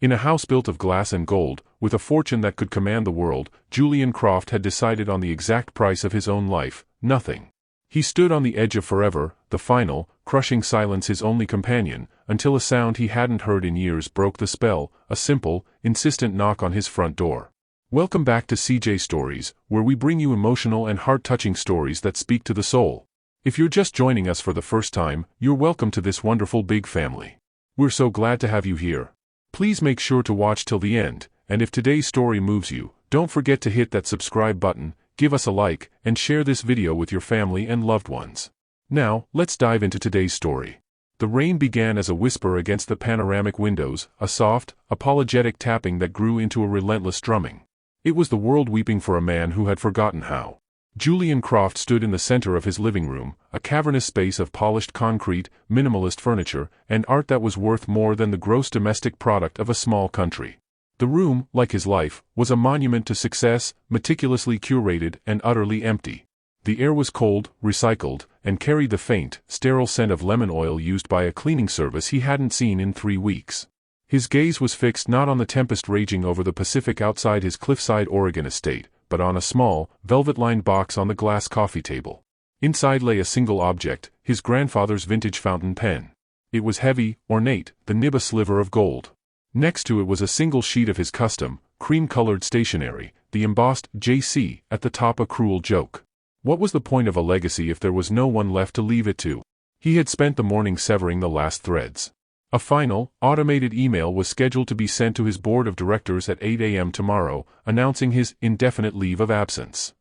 In a house built of glass and gold, with a fortune that could command the world, Julian Croft had decided on the exact price of his own life: nothing. He stood on the edge of forever, the final, crushing silence his only companion, until a sound he hadn't heard in years broke the spell, a simple, insistent knock on his front door. Welcome back to CJ Stories, where we bring you emotional and heart-touching stories that speak to the soul. If you're just joining us for the first time, you're welcome to this wonderful big family. We're so glad to have you here. Please make sure to watch till the end, and if today's story moves you, don't forget to hit that subscribe button, give us a like, and share this video with your family and loved ones. Now, let's dive into today's story. The rain began as a whisper against the panoramic windows, a soft, apologetic tapping that grew into a relentless drumming. It was the world weeping for a man who had forgotten how. Julian Croft stood in the center of his living room, a cavernous space of polished concrete, minimalist furniture, and art that was worth more than the gross domestic product of a small country. The room, like his life, was a monument to success, meticulously curated and utterly empty. The air was cold, recycled, and carried the faint, sterile scent of lemon oil used by a cleaning service he hadn't seen in 3 weeks. His gaze was fixed not on the tempest raging over the Pacific outside his cliffside Oregon estate, but on a small, velvet-lined box on the glass coffee table. Inside lay a single object, his grandfather's vintage fountain pen. It was heavy, ornate, the nib a sliver of gold. Next to it was a single sheet of his custom, cream-colored stationery, the embossed JC at the top a cruel joke. What was the point of a legacy if there was no one left to leave it to? He had spent the morning severing the last threads. A final, automated email was scheduled to be sent to his board of directors at 8 a.m. tomorrow, announcing his indefinite leave of absence.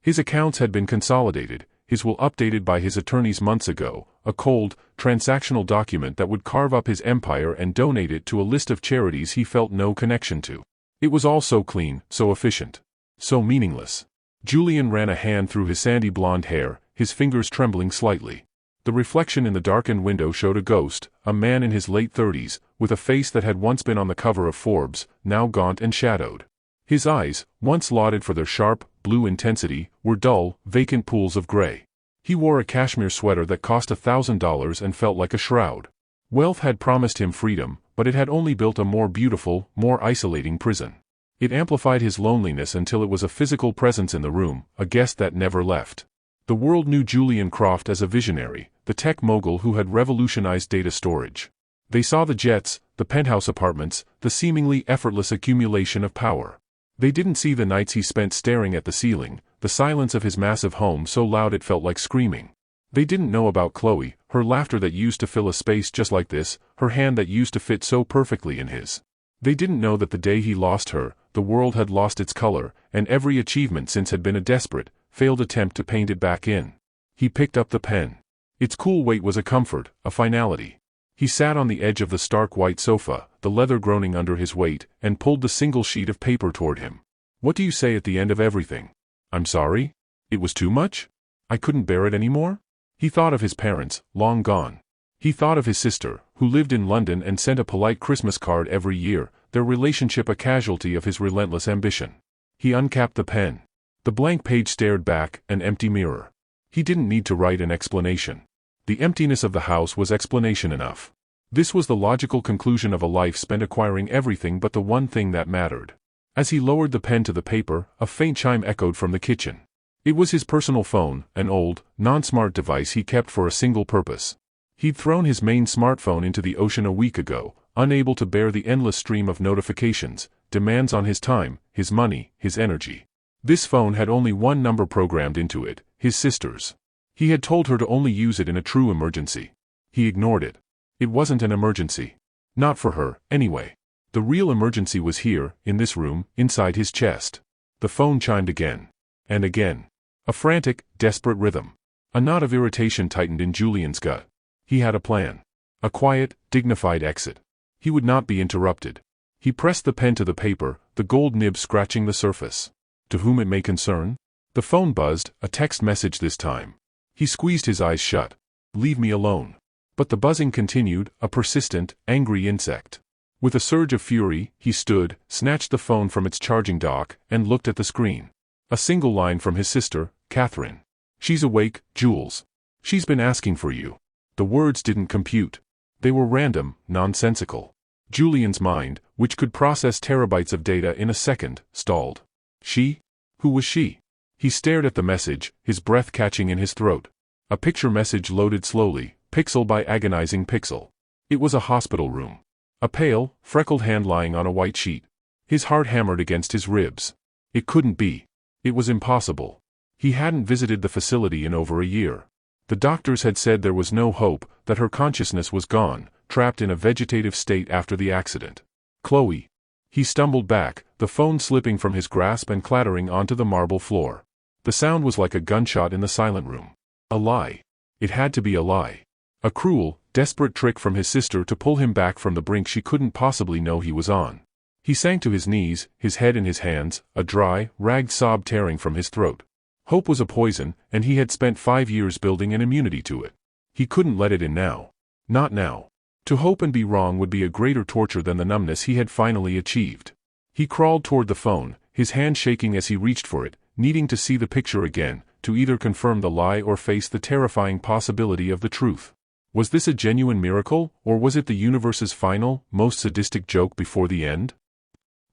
His accounts had been consolidated, his will updated by his attorneys months ago, a cold, transactional document that would carve up his empire and donate it to a list of charities he felt no connection to. It was all so clean, so efficient, so meaningless. Julian ran a hand through his sandy blonde hair, his fingers trembling slightly. The reflection in the darkened window showed a ghost, a man in his late 30s, with a face that had once been on the cover of Forbes, now gaunt and shadowed. His eyes, once lauded for their sharp, blue intensity, were dull, vacant pools of gray. He wore a cashmere sweater that cost $1,000 and felt like a shroud. Wealth had promised him freedom, but it had only built a more beautiful, more isolating prison. It amplified his loneliness until it was a physical presence in the room, a guest that never left. The world knew Julian Croft as a visionary, the tech mogul who had revolutionized data storage. They saw the jets, the penthouse apartments, the seemingly effortless accumulation of power. They didn't see the nights he spent staring at the ceiling, the silence of his massive home so loud it felt like screaming. They didn't know about Chloe, her laughter that used to fill a space just like this, her hand that used to fit so perfectly in his. They didn't know that the day he lost her, the world had lost its color, and every achievement since had been a desperate, failed attempt to paint it back in. He picked up the pen. Its cool weight was a comfort, a finality. He sat on the edge of the stark white sofa, the leather groaning under his weight, and pulled the single sheet of paper toward him. What do you say at the end of everything? I'm sorry? It was too much? I couldn't bear it anymore? He thought of his parents, long gone. He thought of his sister, who lived in London and sent a polite Christmas card every year, their relationship a casualty of his relentless ambition. He uncapped the pen. The blank page stared back, an empty mirror. He didn't need to write an explanation. The emptiness of the house was explanation enough. This was the logical conclusion of a life spent acquiring everything but the one thing that mattered. As he lowered the pen to the paper, a faint chime echoed from the kitchen. It was his personal phone, an old, non-smart device he kept for a single purpose. He'd thrown his main smartphone into the ocean a week ago, unable to bear the endless stream of notifications, demands on his time, his money, his energy. This phone had only one number programmed into it, his sister's. He had told her to only use it in a true emergency. He ignored it. It wasn't an emergency. Not for her, anyway. The real emergency was here, in this room, inside his chest. The phone chimed again. And again. A frantic, desperate rhythm. A knot of irritation tightened in Julian's gut. He had a plan. A quiet, dignified exit. He would not be interrupted. He pressed the pen to the paper, the gold nib scratching the surface. To whom it may concern? The phone buzzed, a text message this time. He squeezed his eyes shut. Leave me alone. But the buzzing continued, a persistent, angry insect. With a surge of fury, he stood, snatched the phone from its charging dock, and looked at the screen. A single line from his sister, Catherine. She's awake, Jules. She's been asking for you. The words didn't compute. They were random, nonsensical. Julian's mind, which could process terabytes of data in a second, stalled. She? Who was she? He stared at the message, his breath catching in his throat. A picture message loaded slowly, pixel by agonizing pixel. It was a hospital room. A pale, freckled hand lying on a white sheet. His heart hammered against his ribs. It couldn't be. It was impossible. He hadn't visited the facility in over a year. The doctors had said there was no hope, that her consciousness was gone, trapped in a vegetative state after the accident. Chloe. He stumbled back, the phone slipping from his grasp and clattering onto the marble floor. The sound was like a gunshot in the silent room. A lie. It had to be a lie. A cruel, desperate trick from his sister to pull him back from the brink she couldn't possibly know he was on. He sank to his knees, his head in his hands, a dry, ragged sob tearing from his throat. Hope was a poison, and he had spent 5 years building an immunity to it. He couldn't let it in now. Not now. To hope and be wrong would be a greater torture than the numbness he had finally achieved. He crawled toward the phone, his hand shaking as he reached for it, needing to see the picture again, to either confirm the lie or face the terrifying possibility of the truth. Was this a genuine miracle, or was it the universe's final, most sadistic joke before the end?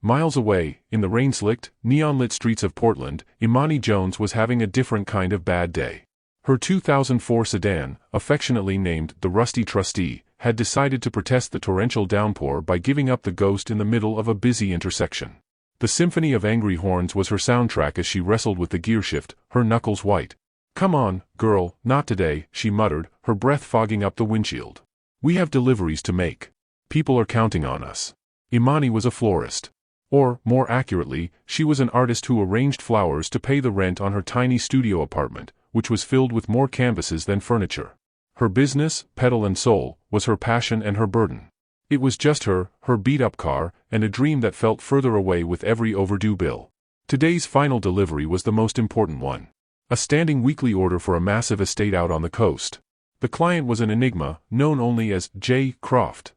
Miles away, in the rain-slicked, neon-lit streets of Portland, Imani Jones was having a different kind of bad day. Her 2004 sedan, affectionately named the Rusty Trustee, had decided to protest the torrential downpour by giving up the ghost in the middle of a busy intersection. The symphony of angry horns was her soundtrack as she wrestled with the gearshift, her knuckles white. "Come on, girl, not today," she muttered, her breath fogging up the windshield. "We have deliveries to make. People are counting on us." Imani was a florist. Or, more accurately, she was an artist who arranged flowers to pay the rent on her tiny studio apartment, which was filled with more canvases than furniture. Her business, Petal and Soul, was her passion and her burden. It was just her beat-up car, and a dream that felt further away with every overdue bill. Today's final delivery was the most important one. A standing weekly order for a massive estate out on the coast. The client was an enigma, known only as J. Croft.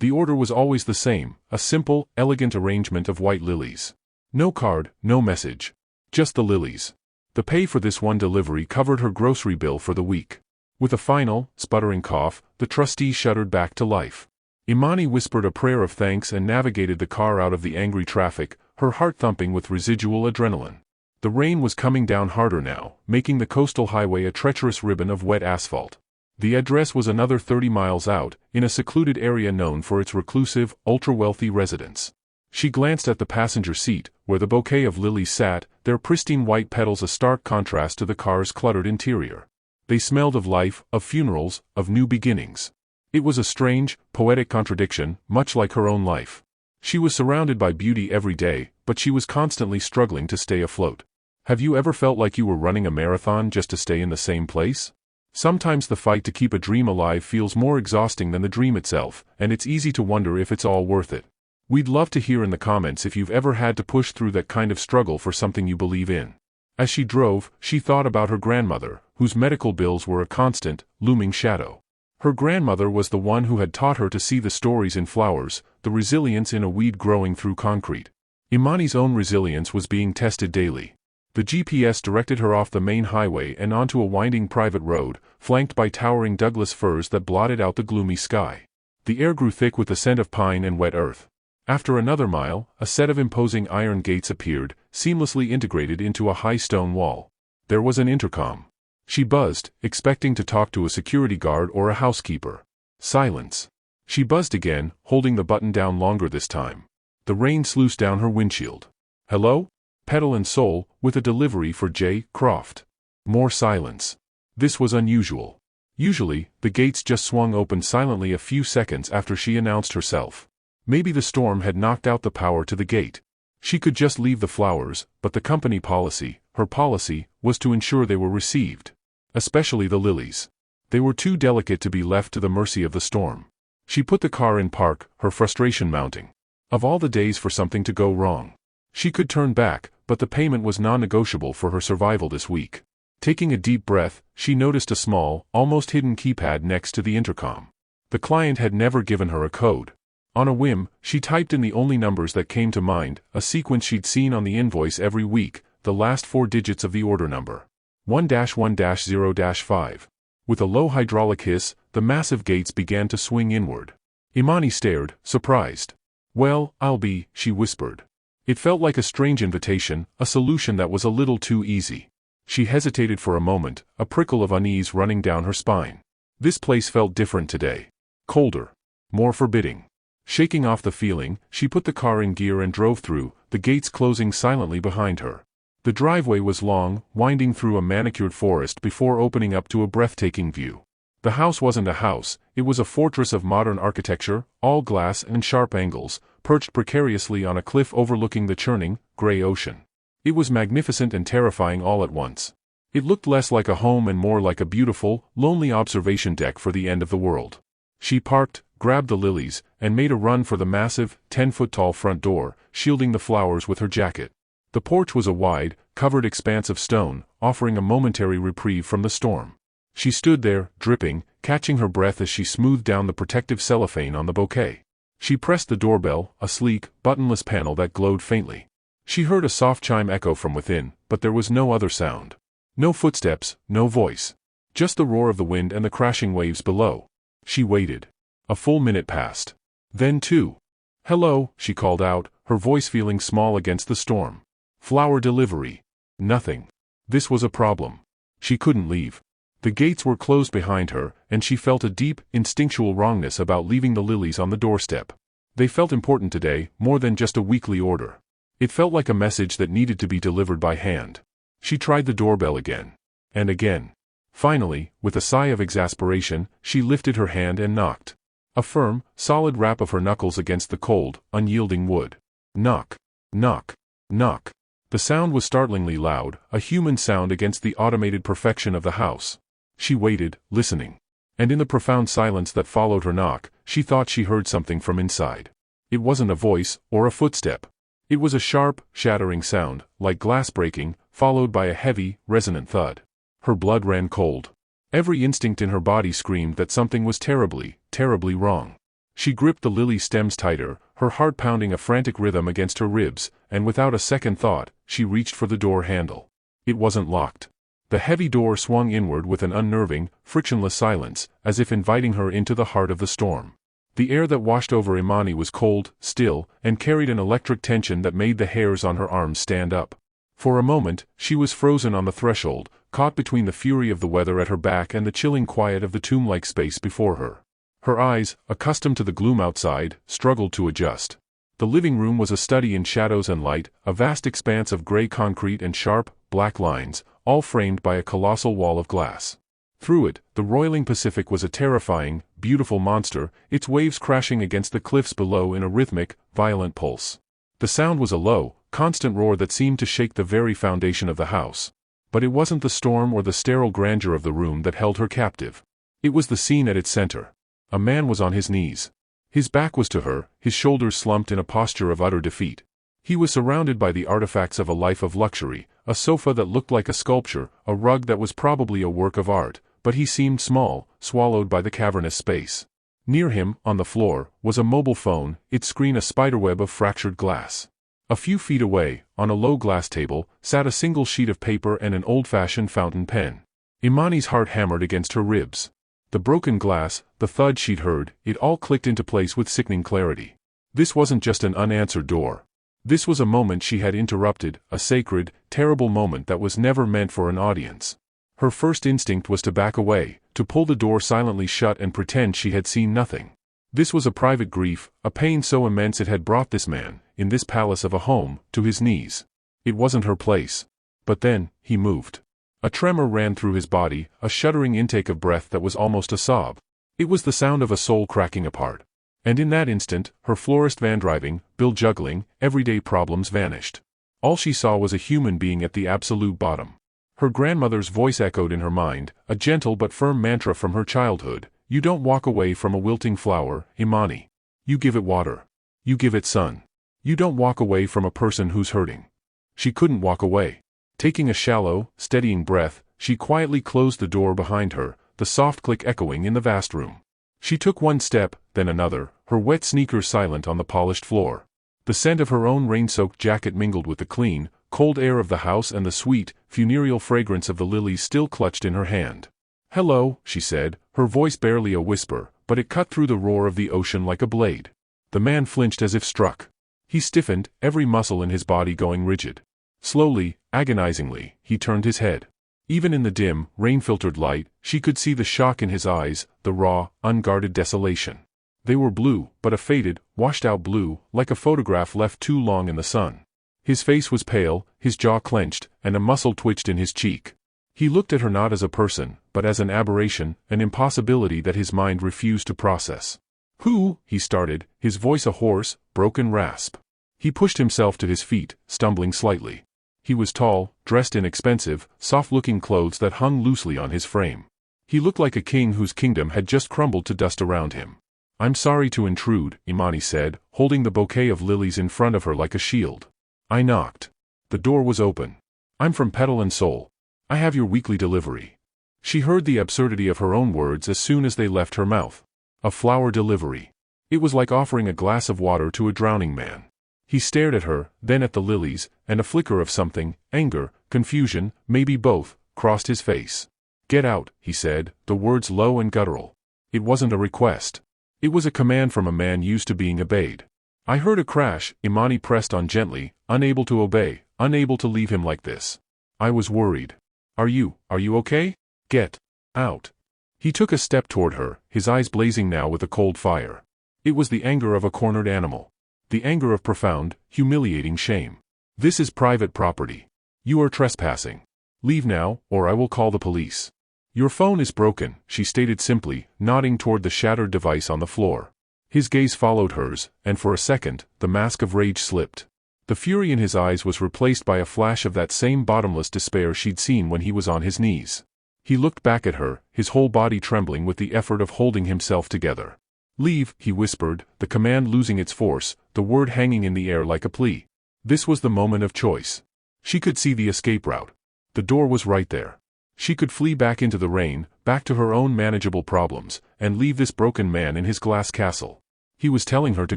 The order was always the same, a simple, elegant arrangement of white lilies. No card, no message. Just the lilies. The pay for this one delivery covered her grocery bill for the week. With a final, sputtering cough, the trustee shuddered back to life. Imani whispered a prayer of thanks and navigated the car out of the angry traffic, her heart thumping with residual adrenaline. The rain was coming down harder now, making the coastal highway a treacherous ribbon of wet asphalt. The address was another 30 miles out, in a secluded area known for its reclusive, ultra-wealthy residents. She glanced at the passenger seat, where the bouquet of lilies sat, their pristine white petals a stark contrast to the car's cluttered interior. They smelled of life, of funerals, of new beginnings. It was a strange, poetic contradiction, much like her own life. She was surrounded by beauty every day, but she was constantly struggling to stay afloat. Have you ever felt like you were running a marathon just to stay in the same place? Sometimes the fight to keep a dream alive feels more exhausting than the dream itself, and it's easy to wonder if it's all worth it. We'd love to hear in the comments if you've ever had to push through that kind of struggle for something you believe in. As she drove, she thought about her grandmother, whose medical bills were a constant, looming shadow. Her grandmother was the one who had taught her to see the stories in flowers, the resilience in a weed growing through concrete. Imani's own resilience was being tested daily. The GPS directed her off the main highway and onto a winding private road, flanked by towering Douglas firs that blotted out the gloomy sky. The air grew thick with the scent of pine and wet earth. After another mile, a set of imposing iron gates appeared, seamlessly integrated into a high stone wall. There was an intercom. She buzzed, expecting to talk to a security guard or a housekeeper. Silence. She buzzed again, holding the button down longer this time. The rain sluiced down her windshield. "Hello? Petal and Soul, with a delivery for J. Croft." More silence. This was unusual. Usually, the gates just swung open silently a few seconds after she announced herself. Maybe the storm had knocked out the power to the gate. She could just leave the flowers, but the company policy, her policy, was to ensure they were received. Especially the lilies. They were too delicate to be left to the mercy of the storm. She put the car in park, her frustration mounting. Of all the days for something to go wrong. She could turn back, but the payment was non-negotiable for her survival this week. Taking a deep breath, she noticed a small, almost hidden keypad next to the intercom. The client had never given her a code. On a whim, she typed in the only numbers that came to mind, a sequence she'd seen on the invoice every week, the last 4 digits of the order number. 1-1-0-5. With a low hydraulic hiss, the massive gates began to swing inward. Imani stared, surprised. Well, I'll be, she whispered. It felt like a strange invitation, a solution that was a little too easy. She hesitated for a moment, a prickle of unease running down her spine. This place felt different today. Colder. More forbidding. Shaking off the feeling, she put the car in gear and drove through, the gates closing silently behind her. The driveway was long, winding through a manicured forest before opening up to a breathtaking view. The house wasn't a house, it was a fortress of modern architecture, all glass and sharp angles, perched precariously on a cliff overlooking the churning, gray ocean. It was magnificent and terrifying all at once. It looked less like a home and more like a beautiful, lonely observation deck for the end of the world. She parked, grabbed the lilies, and made a run for the massive, 10-foot-tall front door, shielding the flowers with her jacket. The porch was a wide, covered expanse of stone, offering a momentary reprieve from the storm. She stood there, dripping, catching her breath as she smoothed down the protective cellophane on the bouquet. She pressed the doorbell, a sleek, buttonless panel that glowed faintly. She heard a soft chime echo from within, but there was no other sound. No footsteps, no voice. Just the roar of the wind and the crashing waves below. She waited. A full minute passed. Then 2. "Hello," she called out, her voice feeling small against the storm. "Flower delivery." Nothing. This was a problem. She couldn't leave. The gates were closed behind her, and she felt a deep, instinctual wrongness about leaving the lilies on the doorstep. They felt important today, more than just a weekly order. It felt like a message that needed to be delivered by hand. She tried the doorbell again. And again. Finally, with a sigh of exasperation, she lifted her hand and knocked. A firm, solid rap of her knuckles against the cold, unyielding wood. Knock. Knock. Knock. The sound was startlingly loud, a human sound against the automated perfection of the house. She waited, listening. And in the profound silence that followed her knock, she thought she heard something from inside. It wasn't a voice, or a footstep. It was a sharp, shattering sound, like glass breaking, followed by a heavy, resonant thud. Her blood ran cold. Every instinct in her body screamed that something was terribly, terribly wrong. She gripped the lily stems tighter, her heart pounding a frantic rhythm against her ribs, and without a second thought, she reached for the door handle. It wasn't locked. The heavy door swung inward with an unnerving, frictionless silence, as if inviting her into the heart of the storm. The air that washed over Imani was cold, still, and carried an electric tension that made the hairs on her arms stand up. For a moment, she was frozen on the threshold, caught between the fury of the weather at her back and the chilling quiet of the tomb-like space before her. Her eyes, accustomed to the gloom outside, struggled to adjust. The living room was a study in shadows and light, a vast expanse of gray concrete and sharp, black lines, all framed by a colossal wall of glass. Through it, the roiling Pacific was a terrifying, beautiful monster, its waves crashing against the cliffs below in a rhythmic, violent pulse. The sound was a low, constant roar that seemed to shake the very foundation of the house. But it wasn't the storm or the sterile grandeur of the room that held her captive. It was the scene at its center. A man was on his knees. His back was to her, his shoulders slumped in a posture of utter defeat. He was surrounded by the artifacts of a life of luxury, a sofa that looked like a sculpture, a rug that was probably a work of art, but he seemed small, swallowed by the cavernous space. Near him, on the floor, was a mobile phone, its screen a spiderweb of fractured glass. A few feet away, on a low glass table, sat a single sheet of paper and an old-fashioned fountain pen. Imani's heart hammered against her ribs. The broken glass, the thud she'd heard, it all clicked into place with sickening clarity. This wasn't just an unanswered door. This was a moment she had interrupted, a sacred, terrible moment that was never meant for an audience. Her first instinct was to back away, to pull the door silently shut and pretend she had seen nothing. This was a private grief, a pain so immense it had brought this man, in this palace of a home, to his knees. It wasn't her place. But then, he moved. A tremor ran through his body, a shuddering intake of breath that was almost a sob. It was the sound of a soul cracking apart. And in that instant, her florist van driving, bill juggling, everyday problems vanished. All she saw was a human being at the absolute bottom. Her grandmother's voice echoed in her mind, a gentle but firm mantra from her childhood. You don't walk away from a wilting flower, Imani. You give it water. You give it sun. You don't walk away from a person who's hurting. She couldn't walk away. Taking a shallow, steadying breath, she quietly closed the door behind her, the soft click echoing in the vast room. She took one step, then another, her wet sneakers silent on the polished floor. The scent of her own rain-soaked jacket mingled with the clean, cold air of the house and the sweet, funereal fragrance of the lilies still clutched in her hand. "Hello," she said, her voice barely a whisper, but it cut through the roar of the ocean like a blade. The man flinched as if struck. He stiffened, every muscle in his body going rigid. Slowly, agonizingly, he turned his head. Even in the dim, rain-filtered light, she could see the shock in his eyes, the raw, unguarded desolation. They were blue, but a faded, washed-out blue, like a photograph left too long in the sun. His face was pale, his jaw clenched, and a muscle twitched in his cheek. He looked at her not as a person, but as an aberration, an impossibility that his mind refused to process. "Who?" he started, his voice a hoarse, broken rasp. He pushed himself to his feet, stumbling slightly. He was tall, dressed in expensive, soft-looking clothes that hung loosely on his frame. He looked like a king whose kingdom had just crumbled to dust around him. "I'm sorry to intrude," Imani said, holding the bouquet of lilies in front of her like a shield. "I knocked. The door was open. I'm from Petal and Soul. I have your weekly delivery." She heard the absurdity of her own words as soon as they left her mouth. A flower delivery. It was like offering a glass of water to a drowning man. He stared at her, then at the lilies, and a flicker of something, anger, confusion, maybe both, crossed his face. "Get out," he said, the words low and guttural. It wasn't a request. It was a command from a man used to being obeyed. "I heard a crash," Imani pressed on gently, unable to obey, unable to leave him like this. "I was worried. Are you okay? Get out." He took a step toward her, his eyes blazing now with a cold fire. It was the anger of a cornered animal. The anger of profound, humiliating shame. "This is private property. You are trespassing. Leave now, or I will call the police." "Your phone is broken," she stated simply, nodding toward the shattered device on the floor. His gaze followed hers, and for a second, the mask of rage slipped. The fury in his eyes was replaced by a flash of that same bottomless despair she'd seen when he was on his knees. He looked back at her, his whole body trembling with the effort of holding himself together. "Leave," he whispered, the command losing its force, the word hanging in the air like a plea. This was the moment of choice. She could see the escape route. The door was right there. She could flee back into the rain, back to her own manageable problems, and leave this broken man in his glass castle. He was telling her to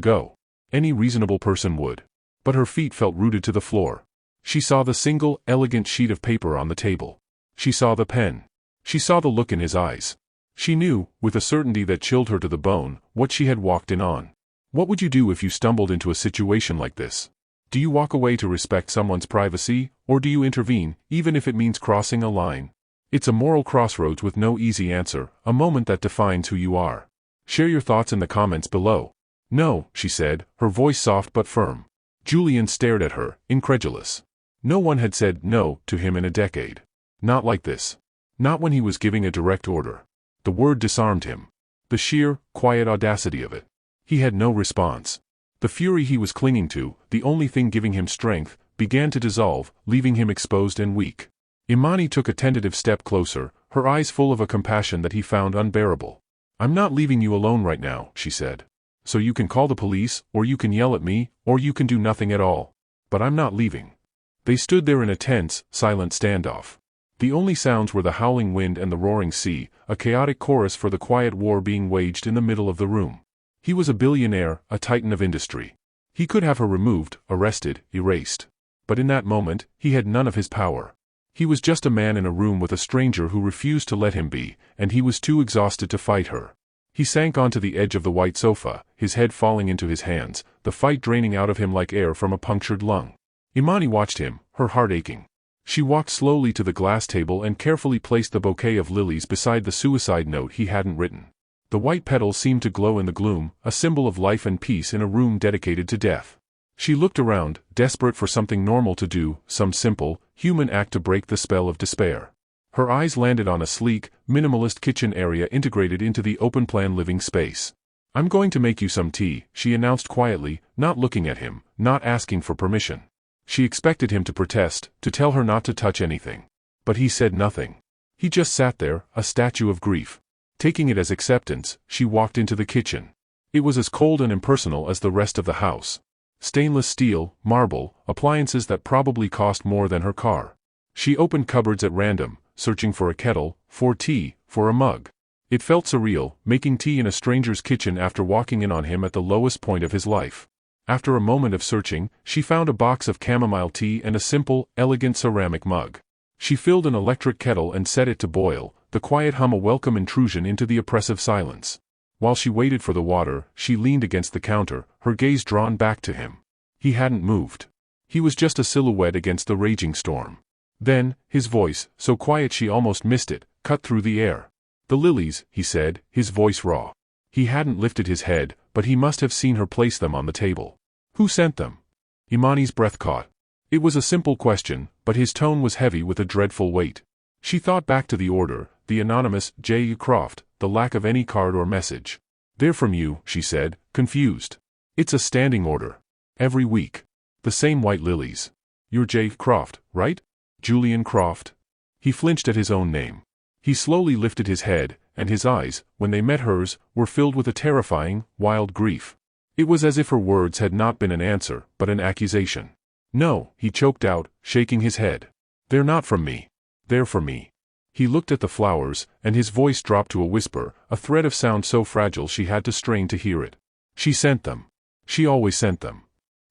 go. Any reasonable person would. But her feet felt rooted to the floor. She saw the single, elegant sheet of paper on the table. She saw the pen. She saw the look in his eyes. She knew, with a certainty that chilled her to the bone, what she had walked in on. What would you do if you stumbled into a situation like this? Do you walk away to respect someone's privacy, or do you intervene, even if it means crossing a line? It's a moral crossroads with no easy answer, a moment that defines who you are. Share your thoughts in the comments below. "No," she said, her voice soft but firm. Julian stared at her, incredulous. No one had said no to him in a decade. Not like this. Not when he was giving a direct order. The word disarmed him. The sheer, quiet audacity of it. He had no response. The fury he was clinging to, the only thing giving him strength, began to dissolve, leaving him exposed and weak. Imani took a tentative step closer, her eyes full of a compassion that he found unbearable. "I'm not leaving you alone right now," she said. "So you can call the police, or you can yell at me, or you can do nothing at all. But I'm not leaving." They stood there in a tense, silent standoff. The only sounds were the howling wind and the roaring sea, a chaotic chorus for the quiet war being waged in the middle of the room. He was a billionaire, a titan of industry. He could have her removed, arrested, erased. But in that moment, he had none of his power. He was just a man in a room with a stranger who refused to let him be, and he was too exhausted to fight her. He sank onto the edge of the white sofa, his head falling into his hands, the fight draining out of him like air from a punctured lung. Imani watched him, her heart aching. She walked slowly to the glass table and carefully placed the bouquet of lilies beside the suicide note he hadn't written. The white petals seemed to glow in the gloom, a symbol of life and peace in a room dedicated to death. She looked around, desperate for something normal to do, some simple, human act to break the spell of despair. Her eyes landed on a sleek, minimalist kitchen area integrated into the open-plan living space. "I'm going to make you some tea," she announced quietly, not looking at him, not asking for permission. She expected him to protest, to tell her not to touch anything. But he said nothing. He just sat there, a statue of grief. Taking it as acceptance, she walked into the kitchen. It was as cold and impersonal as the rest of the house. Stainless steel, marble, appliances that probably cost more than her car. She opened cupboards at random, searching for a kettle, for tea, for a mug. It felt surreal, making tea in a stranger's kitchen after walking in on him at the lowest point of his life. After a moment of searching, she found a box of chamomile tea and a simple, elegant ceramic mug. She filled an electric kettle and set it to boil, the quiet hum a welcome intrusion into the oppressive silence. While she waited for the water, she leaned against the counter, her gaze drawn back to him. He hadn't moved. He was just a silhouette against the raging storm. Then, his voice, so quiet she almost missed it, cut through the air. "The lilies," he said, his voice raw. He hadn't lifted his head, but he must have seen her place them on the table. "Who sent them?" Imani's breath caught. It was a simple question, but his tone was heavy with a dreadful weight. She thought back to the order, the anonymous Julian Croft, the lack of any card or message. "They're from you," she said, confused. "It's a standing order. Every week. The same white lilies. You're J. Croft, right? Julian Croft?" He flinched at his own name. He slowly lifted his head, and his eyes, when they met hers, were filled with a terrifying, wild grief. It was as if her words had not been an answer, but an accusation. "No," he choked out, shaking his head. "They're not from me. They're for me." He looked at the flowers, and his voice dropped to a whisper, a thread of sound so fragile she had to strain to hear it. "She sent them. She always sent them."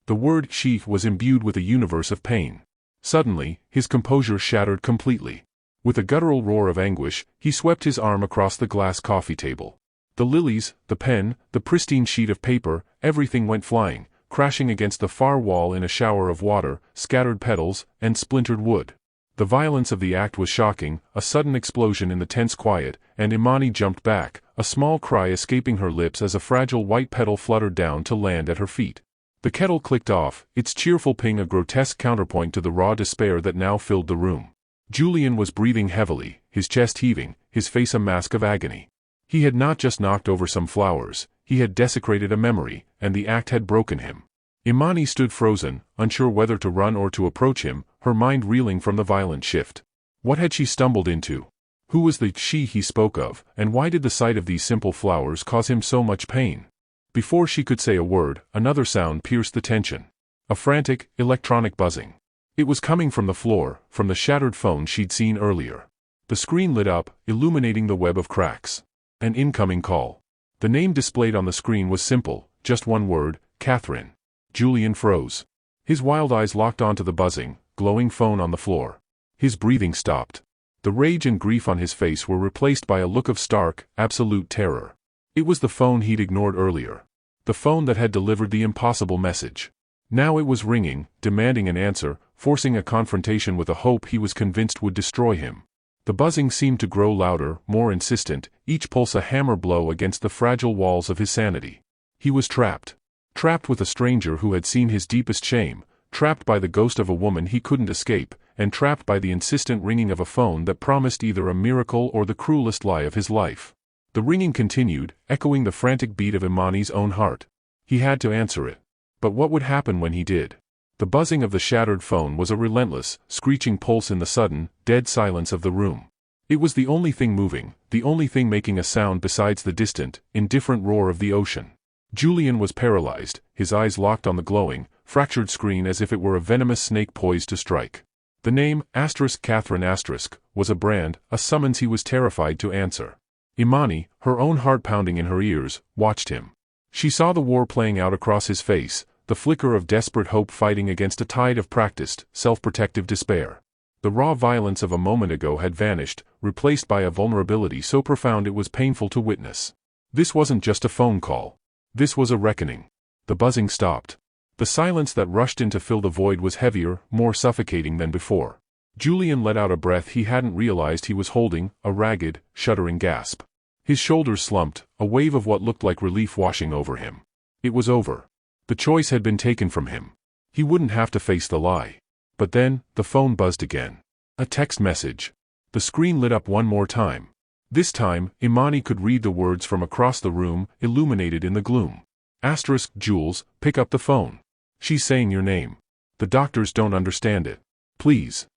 The word "she" was imbued with a universe of pain. Suddenly, his composure shattered completely. With a guttural roar of anguish, he swept his arm across the glass coffee table. The lilies, the pen, the pristine sheet of paper, everything went flying, crashing against the far wall in a shower of water, scattered petals, and splintered wood. The violence of the act was shocking, a sudden explosion in the tense quiet, and Imani jumped back, a small cry escaping her lips as a fragile white petal fluttered down to land at her feet. The kettle clicked off, its cheerful ping a grotesque counterpoint to the raw despair that now filled the room. Julian was breathing heavily, his chest heaving, his face a mask of agony. He had not just knocked over some flowers, he had desecrated a memory, and the act had broken him. Imani stood frozen, unsure whether to run or to approach him, her mind reeling from the violent shift. What had she stumbled into? Who was the she he spoke of, and why did the sight of these simple flowers cause him so much pain? Before she could say a word, another sound pierced the tension. A frantic, electronic buzzing. It was coming from the floor, from the shattered phone she'd seen earlier. The screen lit up, illuminating the web of cracks. An incoming call. The name displayed on the screen was simple, just one word, Catherine. Julian froze. His wild eyes locked onto the buzzing, glowing phone on the floor. His breathing stopped. The rage and grief on his face were replaced by a look of stark, absolute terror. It was the phone he'd ignored earlier. The phone that had delivered the impossible message. Now it was ringing, demanding an answer, forcing a confrontation with a hope he was convinced would destroy him. The buzzing seemed to grow louder, more insistent, each pulse a hammer blow against the fragile walls of his sanity. He was trapped. Trapped with a stranger who had seen his deepest shame, trapped by the ghost of a woman he couldn't escape, and trapped by the insistent ringing of a phone that promised either a miracle or the cruelest lie of his life. The ringing continued, echoing the frantic beat of Imani's own heart. He had to answer it. But what would happen when he did? The buzzing of the shattered phone was a relentless, screeching pulse in the sudden, dead silence of the room. It was the only thing moving, the only thing making a sound besides the distant, indifferent roar of the ocean. Julian was paralyzed, his eyes locked on the glowing, fractured screen as if it were a venomous snake poised to strike. The name, Catherine was a brand, a summons he was terrified to answer. Imani, her own heart pounding in her ears, watched him. She saw the war playing out across his face, the flicker of desperate hope fighting against a tide of practiced, self-protective despair. The raw violence of a moment ago had vanished, replaced by a vulnerability so profound it was painful to witness. This wasn't just a phone call. This was a reckoning. The buzzing stopped. The silence that rushed in to fill the void was heavier, more suffocating than before. Julian let out a breath he hadn't realized he was holding, a ragged, shuddering gasp. His shoulders slumped, a wave of what looked like relief washing over him. It was over. The choice had been taken from him. He wouldn't have to face the lie. But then, the phone buzzed again. A text message. The screen lit up one more time. This time, Imani could read the words from across the room, illuminated in the gloom. Jules, pick up the phone. She's saying your name. The doctors don't understand it. Please.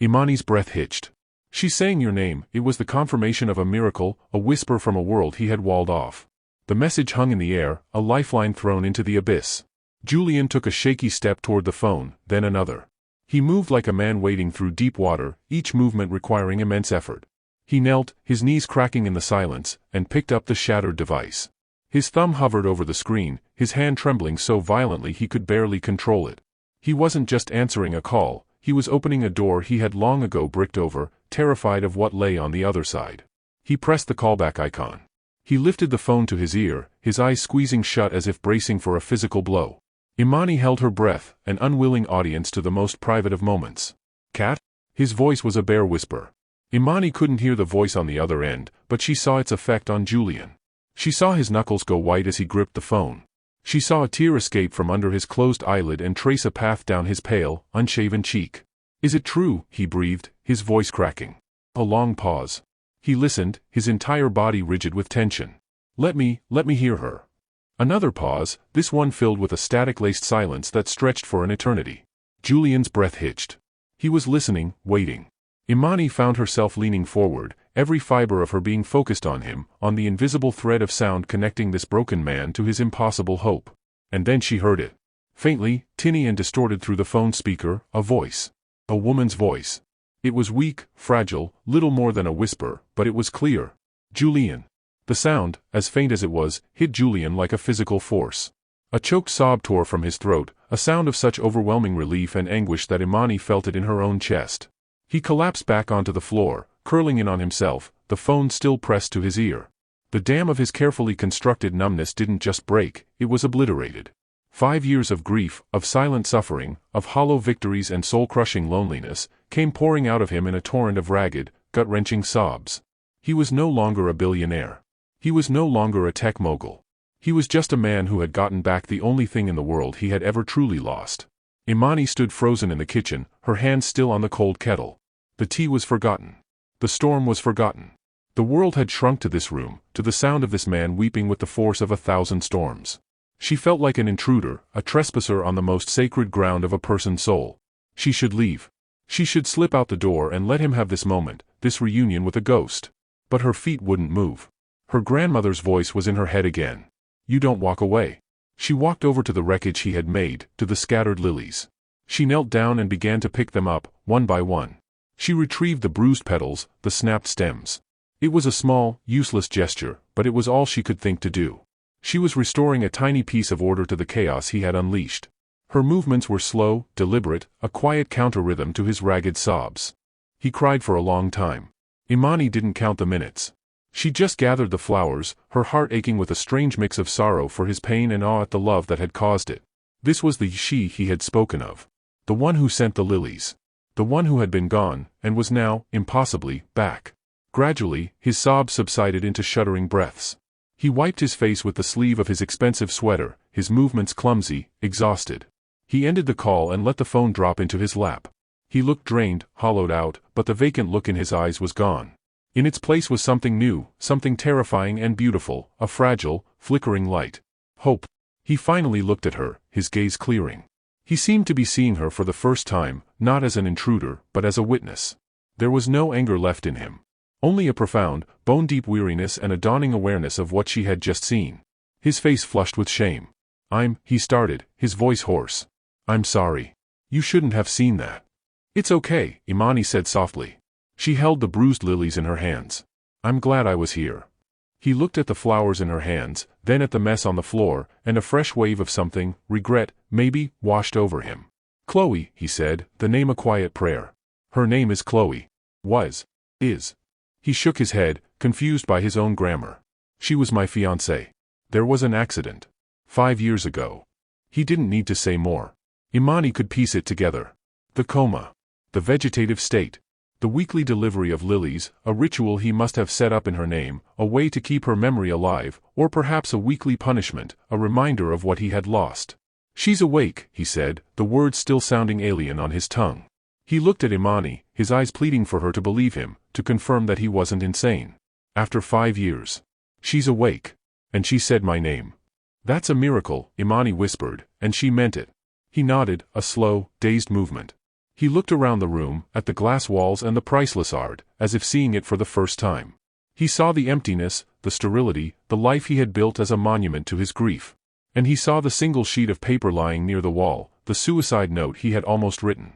Imani's breath hitched. She's saying your name. It was the confirmation of a miracle, a whisper from a world he had walled off. The message hung in the air, a lifeline thrown into the abyss. Julian took a shaky step toward the phone, then another. He moved like a man wading through deep water, each movement requiring immense effort. He knelt, his knees cracking in the silence, and picked up the shattered device. His thumb hovered over the screen, his hand trembling so violently he could barely control it. He wasn't just answering a call, he was opening a door he had long ago bricked over, terrified of what lay on the other side. He pressed the callback icon. He lifted the phone to his ear, his eyes squeezing shut as if bracing for a physical blow. Imani held her breath, an unwilling audience to the most private of moments. "Cat?" His voice was a bare whisper. Imani couldn't hear the voice on the other end, but she saw its effect on Julian. She saw his knuckles go white as he gripped the phone. She saw a tear escape from under his closed eyelid and trace a path down his pale, unshaven cheek. "Is it true?" he breathed, his voice cracking. A long pause. He listened, his entire body rigid with tension. Let me hear her." Another pause, this one filled with a static-laced silence that stretched for an eternity. Julian's breath hitched. He was listening, waiting. Imani found herself leaning forward, every fiber of her being focused on him, on the invisible thread of sound connecting this broken man to his impossible hope. And then she heard it. Faintly, tinny and distorted through the phone speaker, a voice. A woman's voice. It was weak, fragile, little more than a whisper, but it was clear. "Julian." The sound, as faint as it was, hit Julian like a physical force. A choked sob tore from his throat, a sound of such overwhelming relief and anguish that Imani felt it in her own chest. He collapsed back onto the floor, curling in on himself, the phone still pressed to his ear. The dam of his carefully constructed numbness didn't just break, it was obliterated. 5 years of grief, of silent suffering, of hollow victories and soul-crushing loneliness, came pouring out of him in a torrent of ragged, gut-wrenching sobs. He was no longer a billionaire. He was no longer a tech mogul. He was just a man who had gotten back the only thing in the world he had ever truly lost. Imani stood frozen in the kitchen, her hands still on the cold kettle. The tea was forgotten. The storm was forgotten. The world had shrunk to this room, to the sound of this man weeping with the force of 1,000 storms. She felt like an intruder, a trespasser on the most sacred ground of a person's soul. She should leave. She should slip out the door and let him have this moment, this reunion with a ghost. But her feet wouldn't move. Her grandmother's voice was in her head again. "You don't walk away." She walked over to the wreckage he had made, to the scattered lilies. She knelt down and began to pick them up, one by one. She retrieved the bruised petals, the snapped stems. It was a small, useless gesture, but it was all she could think to do. She was restoring a tiny piece of order to the chaos he had unleashed. Her movements were slow, deliberate, a quiet counter-rhythm to his ragged sobs. He cried for a long time. Imani didn't count the minutes. She just gathered the flowers, her heart aching with a strange mix of sorrow for his pain and awe at the love that had caused it. This was the she he had spoken of. The one who sent the lilies. The one who had been gone, and was now, impossibly, back. Gradually, his sobs subsided into shuddering breaths. He wiped his face with the sleeve of his expensive sweater, his movements clumsy, exhausted. He ended the call and let the phone drop into his lap. He looked drained, hollowed out, but the vacant look in his eyes was gone. In its place was something new, something terrifying and beautiful, a fragile, flickering light. Hope. He finally looked at her, his gaze clearing. He seemed to be seeing her for the first time, not as an intruder, but as a witness. There was no anger left in him. Only a profound, bone-deep weariness and a dawning awareness of what she had just seen. His face flushed with shame. He started, his voice hoarse. "I'm sorry. You shouldn't have seen that." "It's okay," Imani said softly. She held the bruised lilies in her hands. "I'm glad I was here." He looked at the flowers in her hands, then at the mess on the floor, and a fresh wave of something, regret, maybe, washed over him. "Chloe," he said, the name a quiet prayer. "Her name is Chloe." Is. He shook his head, confused by his own grammar. "She was my fiancée. There was an accident. 5 years ago." He didn't need to say more. Imani could piece it together. The coma. The vegetative state. The weekly delivery of lilies, a ritual he must have set up in her name, a way to keep her memory alive, or perhaps a weekly punishment, a reminder of what he had lost. "She's awake," he said, the words still sounding alien on his tongue. He looked at Imani, his eyes pleading for her to believe him, to confirm that he wasn't insane. "After 5 years. She's awake. And she said my name." "That's a miracle," Imani whispered, "and she meant it." He nodded, a slow, dazed movement. He looked around the room, at the glass walls and the priceless art, as if seeing it for the first time. He saw the emptiness, the sterility, the life he had built as a monument to his grief. And he saw the single sheet of paper lying near the wall, the suicide note he had almost written.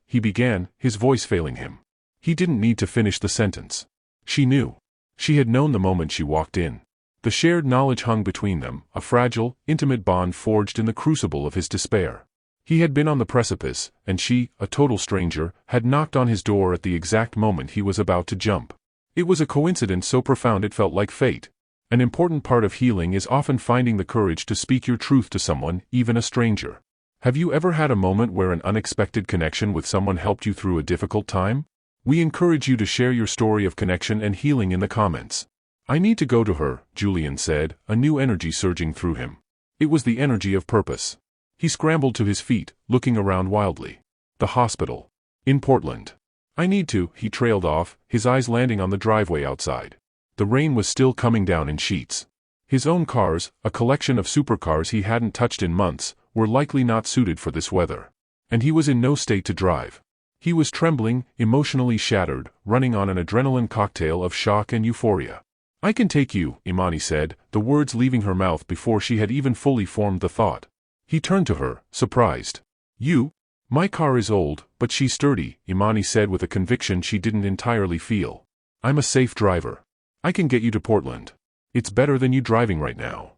He began, his voice failing him. He didn't need to finish the sentence. She knew. She had known the moment she walked in. The shared knowledge hung between them, a fragile, intimate bond forged in the crucible of his despair. He had been on the precipice, and she, a total stranger, had knocked on his door at the exact moment he was about to jump. It was a coincidence so profound it felt like fate. An important part of healing is often finding the courage to speak your truth to someone, even a stranger. Have you ever had a moment where an unexpected connection with someone helped you through a difficult time? We encourage you to share your story of connection and healing in the comments. I need to go to her, Julian said, a new energy surging through him. It was the energy of purpose. He scrambled to his feet, looking around wildly. The hospital. In Portland. I need to, he trailed off, his eyes landing on the driveway outside. The rain was still coming down in sheets. His own cars, a collection of supercars he hadn't touched in months, were likely not suited for this weather. And he was in no state to drive. He was trembling, emotionally shattered, running on an adrenaline cocktail of shock and euphoria. I can take you, Imani said, the words leaving her mouth before she had even fully formed the thought. He turned to her, surprised. You? My car is old, but she's sturdy, Imani said with a conviction she didn't entirely feel. I'm a safe driver. I can get you to Portland. It's better than you driving right now.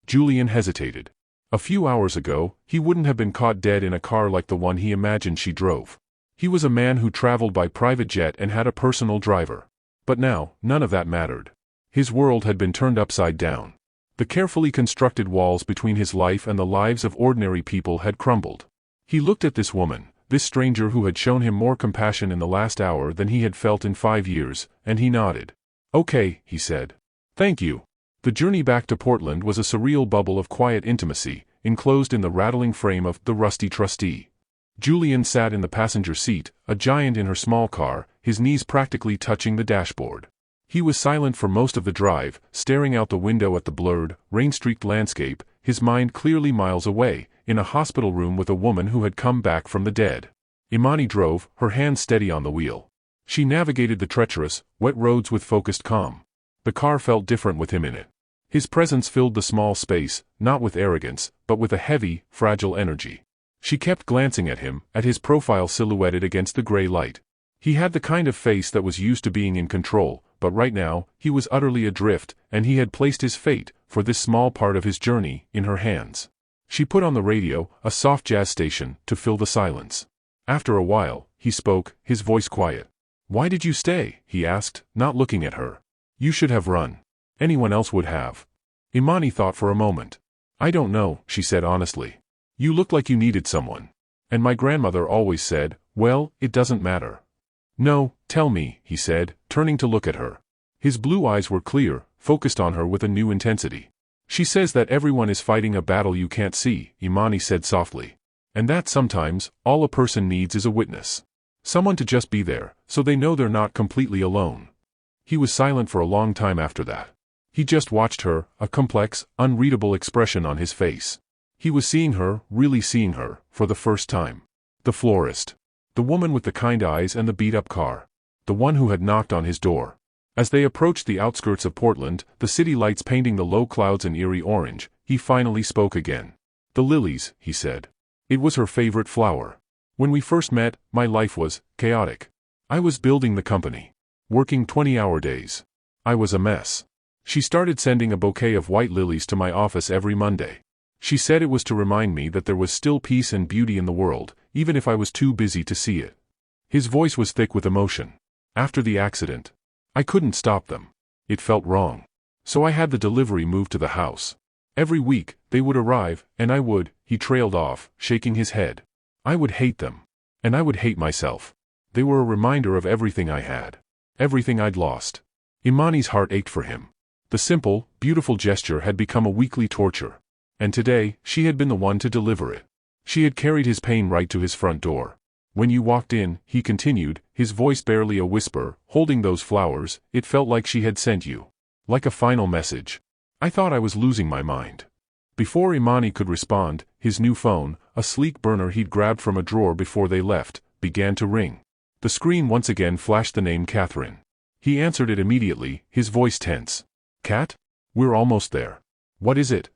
Julian hesitated. A few hours ago, he wouldn't have been caught dead in a car like the one he imagined she drove. He was a man who traveled by private jet and had a personal driver. But now, none of that mattered. His world had been turned upside down. The carefully constructed walls between his life and the lives of ordinary people had crumbled. He looked at this woman, this stranger who had shown him more compassion in the last hour than he had felt in 5 years, and he nodded. Okay, he said. Thank you. The journey back to Portland was a surreal bubble of quiet intimacy, enclosed in the rattling frame of the rusty trustee. Julian sat in the passenger seat, a giant in her small car, his knees practically touching the dashboard. He was silent for most of the drive, staring out the window at the blurred, rain-streaked landscape, his mind clearly miles away, in a hospital room with a woman who had come back from the dead. Imani drove, her hand steady on the wheel. She navigated the treacherous, wet roads with focused calm. The car felt different with him in it. His presence filled the small space, not with arrogance, but with a heavy, fragile energy. She kept glancing at him, at his profile silhouetted against the gray light. He had the kind of face that was used to being in control, but right now, he was utterly adrift, and he had placed his fate, for this small part of his journey, in her hands. She put on the radio, a soft jazz station, to fill the silence. After a while, he spoke, his voice quiet. Why did you stay? He asked, not looking at her. You should have run. Anyone else would have. Imani thought for a moment. I don't know, she said honestly. You looked like you needed someone. And my grandmother always said, well, it doesn't matter. No, tell me, he said, turning to look at her. His blue eyes were clear, focused on her with a new intensity. She says that everyone is fighting a battle you can't see, Imani said softly. And that sometimes, all a person needs is a witness. Someone to just be there, so they know they're not completely alone. He was silent for a long time after that. He just watched her, a complex, unreadable expression on his face. He was seeing her, really seeing her, for the first time. The florist. The woman with the kind eyes and the beat-up car. The one who had knocked on his door. As they approached the outskirts of Portland, the city lights painting the low clouds an eerie orange, he finally spoke again. The lilies, he said. It was her favorite flower. When we first met, my life was chaotic. I was building the company. Working 20-hour days. I was a mess. She started sending a bouquet of white lilies to my office every Monday. She said it was to remind me that there was still peace and beauty in the world, even if I was too busy to see it. His voice was thick with emotion. After the accident, I couldn't stop them. It felt wrong. So I had the delivery moved to the house. Every week, they would arrive, and I would, he trailed off, shaking his head. I would hate them. And I would hate myself. They were a reminder of everything I had. Everything I'd lost. Imani's heart ached for him. The simple, beautiful gesture had become a weekly torture. And today, she had been the one to deliver it. She had carried his pain right to his front door. When you walked in, he continued, his voice barely a whisper, holding those flowers, it felt like she had sent you. Like a final message. I thought I was losing my mind. Before Imani could respond, his new phone, a sleek burner he'd grabbed from a drawer before they left, began to ring. The screen once again flashed the name Catherine. He answered it immediately, his voice tense. Cat? We're almost there. What is it?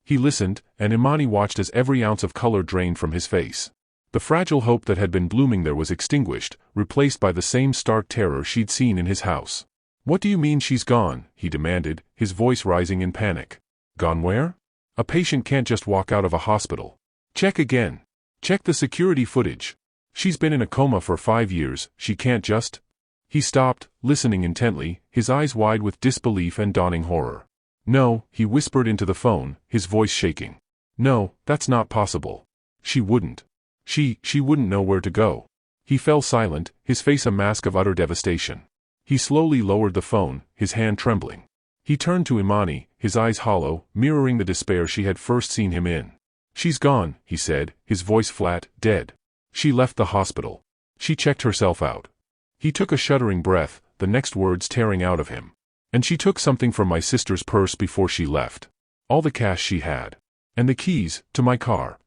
He listened, and Imani watched as every ounce of color drained from his face. The fragile hope that had been blooming there was extinguished, replaced by the same stark terror she'd seen in his house. What do you mean she's gone? He demanded, his voice rising in panic. Gone where? A patient can't just walk out of a hospital. Check again. Check the security footage. She's been in a coma for 5 years, she can't just... He stopped, listening intently, his eyes wide with disbelief and dawning horror. No, he whispered into the phone, his voice shaking. No, that's not possible. She wouldn't. She wouldn't know where to go. He fell silent, his face a mask of utter devastation. He slowly lowered the phone, his hand trembling. He turned to Imani, his eyes hollow, mirroring the despair she had first seen him in. She's gone, he said, his voice flat, dead. She left the hospital. She checked herself out. He took a shuddering breath, the next words tearing out of him. And she took something from my sister's purse before she left. All the cash she had. And the keys to my car.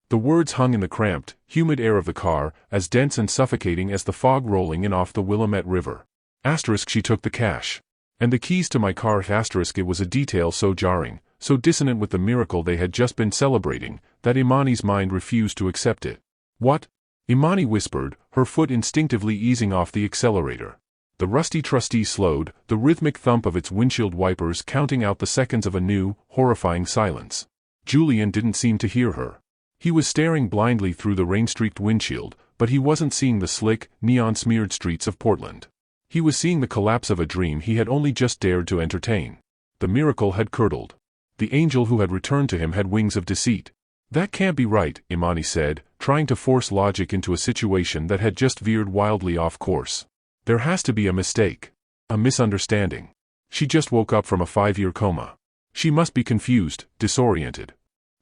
The words hung in the cramped, humid air of the car, as dense and suffocating as the fog rolling in off the Willamette River. Asterisk, she took the cash. And the keys to my car. Asterisk, it was a detail so jarring, so dissonant with the miracle they had just been celebrating, that Imani's mind refused to accept it. What? Imani whispered, her foot instinctively easing off the accelerator. The rusty trustee slowed, the rhythmic thump of its windshield wipers counting out the seconds of a new, horrifying silence. Julian didn't seem to hear her. He was staring blindly through the rain-streaked windshield, but he wasn't seeing the slick, neon-smeared streets of Portland. He was seeing the collapse of a dream he had only just dared to entertain. The miracle had curdled. The angel who had returned to him had wings of deceit. That can't be right, Imani said, trying to force logic into a situation that had just veered wildly off course. There has to be a mistake. A misunderstanding. She just woke up from a 5-year coma. She must be confused, disoriented.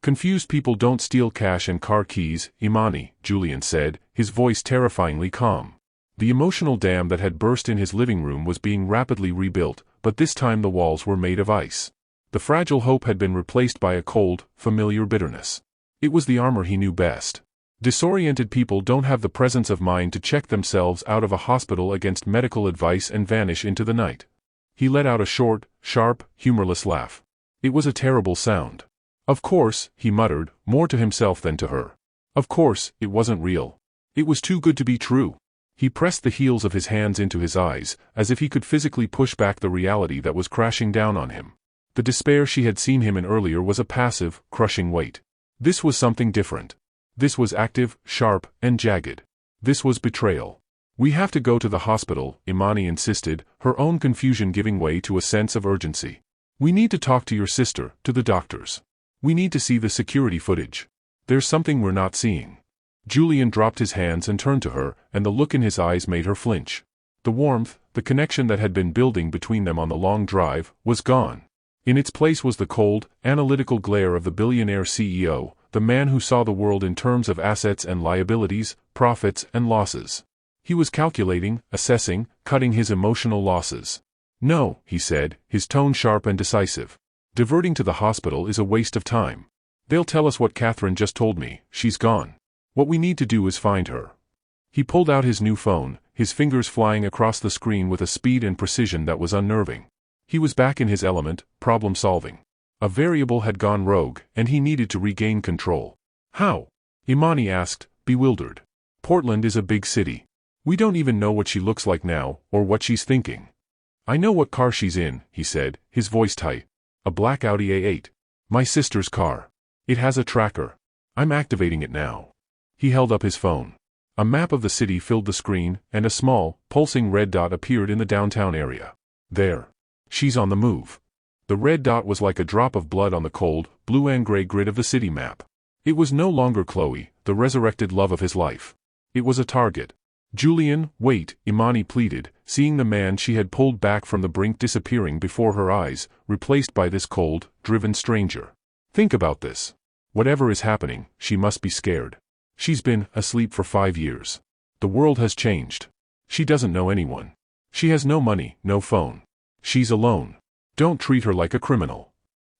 Confused people don't steal cash and car keys, Imani, Julian said, his voice terrifyingly calm. The emotional dam that had burst in his living room was being rapidly rebuilt, but this time the walls were made of ice. The fragile hope had been replaced by a cold, familiar bitterness. It was the armor he knew best. Disoriented people don't have the presence of mind to check themselves out of a hospital against medical advice and vanish into the night. He let out a short, sharp, humorless laugh. It was a terrible sound. Of course, he muttered, more to himself than to her. Of course, it wasn't real. It was too good to be true. He pressed the heels of his hands into his eyes, as if he could physically push back the reality that was crashing down on him. The despair she had seen him in earlier was a passive, crushing weight. This was something different. This was active, sharp, and jagged. This was betrayal. We have to go to the hospital, Imani insisted, her own confusion giving way to a sense of urgency. We need to talk to your sister, to the doctors. We need to see the security footage. There's something we're not seeing. Julian dropped his hands and turned to her, and the look in his eyes made her flinch. The warmth, the connection that had been building between them on the long drive, was gone. In its place was the cold, analytical glare of the billionaire CEO, the man who saw the world in terms of assets and liabilities, profits and losses. He was calculating, assessing, cutting his emotional losses. No, he said, his tone sharp and decisive. Diverting to the hospital is a waste of time. They'll tell us what Catherine just told me, she's gone. What we need to do is find her. He pulled out his new phone, his fingers flying across the screen with a speed and precision that was unnerving. He was back in his element, problem-solving. A variable had gone rogue, and he needed to regain control. How? Imani asked, bewildered. Portland is a big city. We don't even know what she looks like now, or what she's thinking. I know what car she's in, he said, his voice tight. A black Audi A8. My sister's car. It has a tracker. I'm activating it now. He held up his phone. A map of the city filled the screen, and a small, pulsing red dot appeared in the downtown area. There. She's on the move. The red dot was like a drop of blood on the cold, blue and gray grid of the city map. It was no longer Chloe, the resurrected love of his life. It was a target. Julian, wait, Imani pleaded, seeing the man she had pulled back from the brink disappearing before her eyes, replaced by this cold, driven stranger. Think about this. Whatever is happening, she must be scared. She's been asleep for 5 years. The world has changed. She doesn't know anyone. She has no money, no phone. She's alone. Don't treat her like a criminal.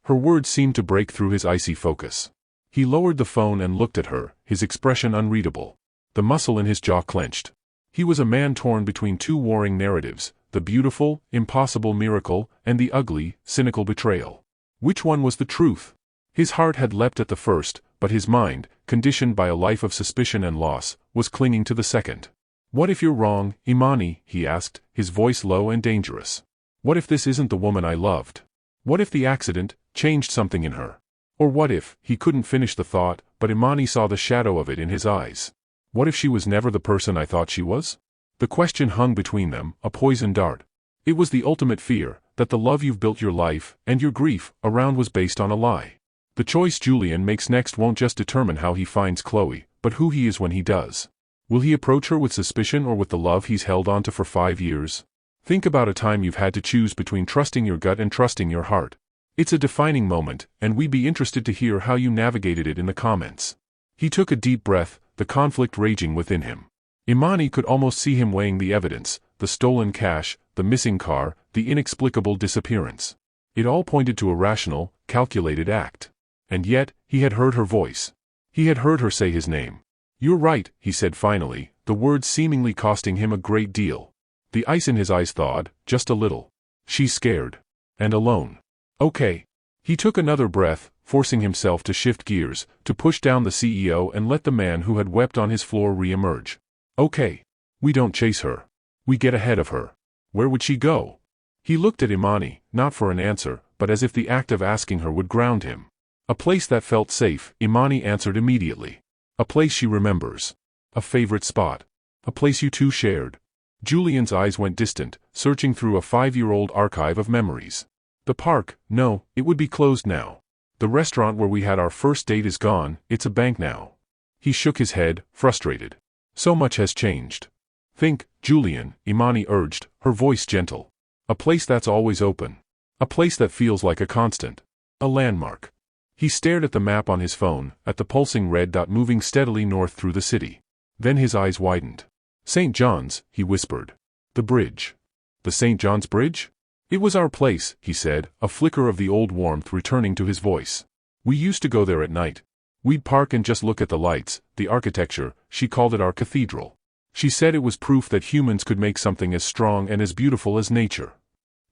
Her words seemed to break through his icy focus. He lowered the phone and looked at her, his expression unreadable. The muscle in his jaw clenched. He was a man torn between two warring narratives, the beautiful, impossible miracle, and the ugly, cynical betrayal. Which one was the truth? His heart had leapt at the first, but his mind, conditioned by a life of suspicion and loss, was clinging to the second. What if you're wrong, Imani? He asked, his voice low and dangerous. What if this isn't the woman I loved? What if the accident changed something in her? Or what if, he couldn't finish the thought, but Imani saw the shadow of it in his eyes. What if she was never the person I thought she was? The question hung between them, a poison dart. It was the ultimate fear, that the love you've built your life, and your grief, around was based on a lie. The choice Julian makes next won't just determine how he finds Chloe, but who he is when he does. Will he approach her with suspicion or with the love he's held onto for 5 years? Think about a time you've had to choose between trusting your gut and trusting your heart. It's a defining moment, and we'd be interested to hear how you navigated it in the comments. He took a deep breath, the conflict raging within him. Imani could almost see him weighing the evidence, the stolen cash, the missing car, the inexplicable disappearance. It all pointed to a rational, calculated act. And yet, he had heard her voice. He had heard her say his name. "You're right," he said finally, the words seemingly costing him a great deal. The ice in his eyes thawed, just a little. She's scared. And alone. Okay. He took another breath, forcing himself to shift gears, to push down the CEO and let the man who had wept on his floor re-emerge. Okay. We don't chase her. We get ahead of her. Where would she go? He looked at Imani, not for an answer, but as if the act of asking her would ground him. A place that felt safe, Imani answered immediately. A place she remembers. A favorite spot. A place you two shared. Julian's eyes went distant, searching through a 5-year-old archive of memories. The park, no, it would be closed now. The restaurant where we had our first date is gone, it's a bank now. He shook his head, frustrated. So much has changed. Think, Julian, Imani urged, her voice gentle. A place that's always open. A place that feels like a constant. A landmark. He stared at the map on his phone, at the pulsing red dot moving steadily north through the city. Then his eyes widened. St. John's, he whispered. The bridge. The St. John's Bridge? It was our place, he said, a flicker of the old warmth returning to his voice. We used to go there at night. We'd park and just look at the lights, the architecture. She called it our cathedral. She said it was proof that humans could make something as strong and as beautiful as nature.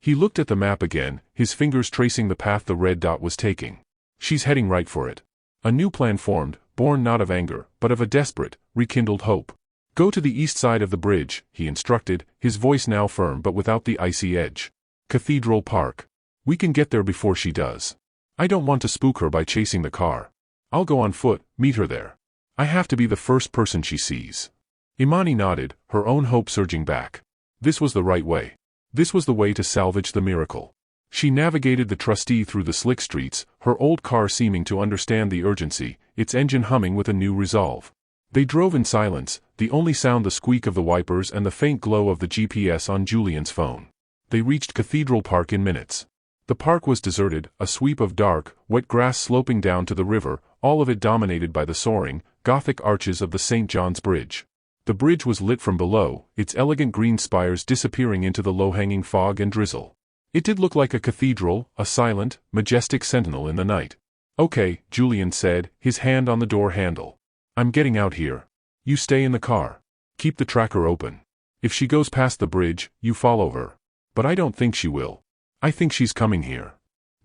He looked at the map again, his fingers tracing the path the red dot was taking. She's heading right for it. A new plan formed, born not of anger, but of a desperate, rekindled hope. Go to the east side of the bridge, he instructed, his voice now firm but without the icy edge. Cathedral Park. We can get there before she does. I don't want to spook her by chasing the car. I'll go on foot, meet her there. I have to be the first person she sees. Imani nodded, her own hope surging back. This was the right way. This was the way to salvage the miracle. She navigated the trustee through the slick streets, her old car seeming to understand the urgency, its engine humming with a new resolve. They drove in silence, the only sound the squeak of the wipers and the faint glow of the GPS on Julian's phone. They reached Cathedral Park in minutes. The park was deserted, a sweep of dark, wet grass sloping down to the river, all of it dominated by the soaring, Gothic arches of the St. John's Bridge. The bridge was lit from below, its elegant green spires disappearing into the low-hanging fog and drizzle. It did look like a cathedral, a silent, majestic sentinel in the night. Okay, Julian said, his hand on the door handle. I'm getting out here. You stay in the car. Keep the tracker open. If she goes past the bridge, you follow her. But I don't think she will. I think she's coming here.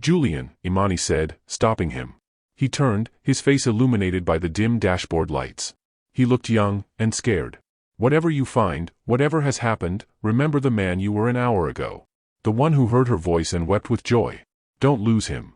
Julian, Imani said, stopping him. He turned, his face illuminated by the dim dashboard lights. He looked young and scared. Whatever you find, whatever has happened, remember the man you were an hour ago. The one who heard her voice and wept with joy. Don't lose him.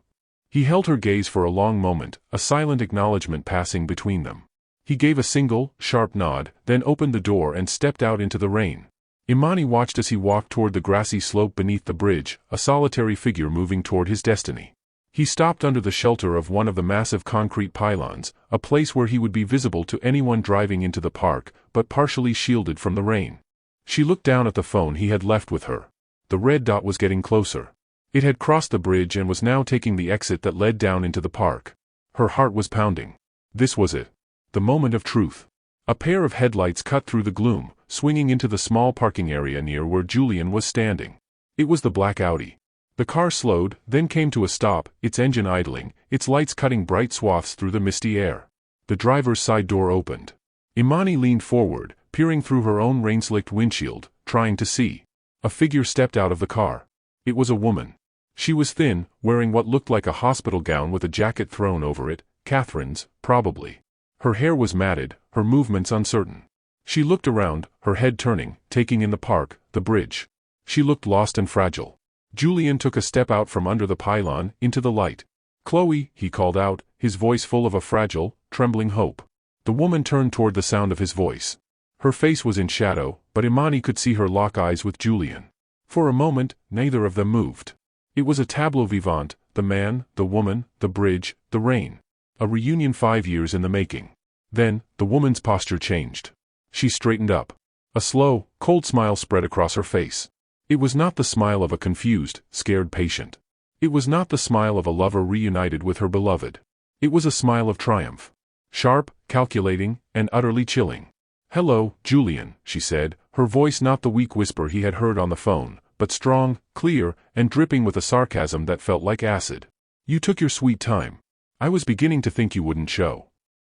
He held her gaze for a long moment, a silent acknowledgement passing between them. He gave a single, sharp nod, then opened the door and stepped out into the rain. Imani watched as he walked toward the grassy slope beneath the bridge, a solitary figure moving toward his destiny. He stopped under the shelter of one of the massive concrete pylons, a place where he would be visible to anyone driving into the park, but partially shielded from the rain. She looked down at the phone he had left with her. The red dot was getting closer. It had crossed the bridge and was now taking the exit that led down into the park. Her heart was pounding. This was it. The moment of truth. A pair of headlights cut through the gloom, swinging into the small parking area near where Julian was standing. It was the black Audi. The car slowed, then came to a stop, its engine idling, its lights cutting bright swaths through the misty air. The driver's side door opened. Imani leaned forward, peering through her own rain-slicked windshield, trying to see. A figure stepped out of the car. It was a woman. She was thin, wearing what looked like a hospital gown with a jacket thrown over it, Catherine's, probably. Her hair was matted, her movements uncertain. She looked around, her head turning, taking in the park, the bridge. She looked lost and fragile. Julian took a step out from under the pylon, into the light. "Chloe," he called out, his voice full of a fragile, trembling hope. The woman turned toward the sound of his voice. Her face was in shadow, but Imani could see her lock eyes with Julian. For a moment, neither of them moved. It was a tableau vivant, the man, the woman, the bridge, the rain. A reunion 5 years in the making. Then, the woman's posture changed. She straightened up. A slow, cold smile spread across her face. It was not the smile of a confused, scared patient. It was not the smile of a lover reunited with her beloved. It was a smile of triumph. Sharp, calculating, and utterly chilling. "Hello, Julian," she said, her voice not the weak whisper he had heard on the phone, but strong, clear, and dripping with a sarcasm that felt like acid. "You took your sweet time. I was beginning to think you wouldn't show."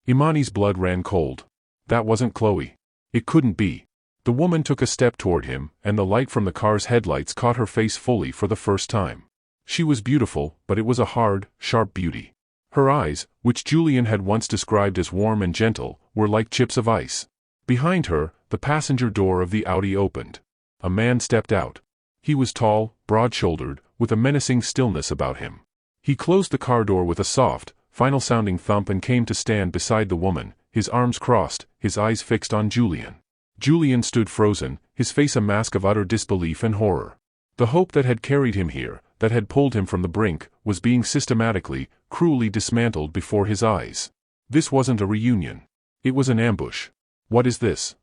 Imani's blood ran cold. That wasn't Chloe. It couldn't be. The woman took a step toward him, and the light from the car's headlights caught her face fully for the first time. She was beautiful, but it was a hard, sharp beauty. Her eyes, which Julian had once described as warm and gentle, were like chips of ice. Behind her, the passenger door of the Audi opened. A man stepped out. He was tall, broad-shouldered, with a menacing stillness about him. He closed the car door with a soft, final-sounding thump and came to stand beside the woman, his arms crossed, his eyes fixed on Julian. Julian stood frozen, his face a mask of utter disbelief and horror. The hope that had carried him here, that had pulled him from the brink, was being systematically, cruelly dismantled before his eyes. This wasn't a reunion. It was an ambush. "What is this?"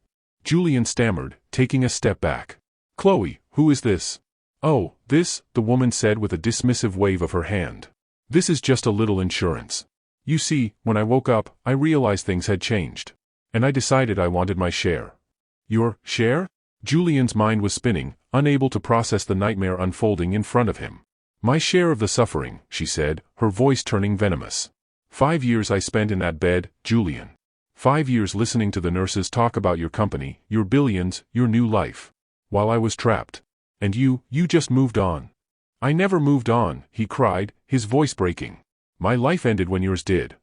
Julian stammered, taking a step back. "Chloe, who is this?" "Oh, this," the woman said with a dismissive wave of her hand. "This is just a little insurance. You see, when I woke up, I realized things had changed. And I decided I wanted my share." "Your share?" Julian's mind was spinning, unable to process the nightmare unfolding in front of him. "My share of the suffering," she said, her voice turning venomous. 5 years I spent in that bed, Julian. 5 years listening to the nurses talk about your company, your billions, your new life. While I was trapped. And you just moved on." "I never moved on," he cried, his voice breaking. "My life ended when yours did."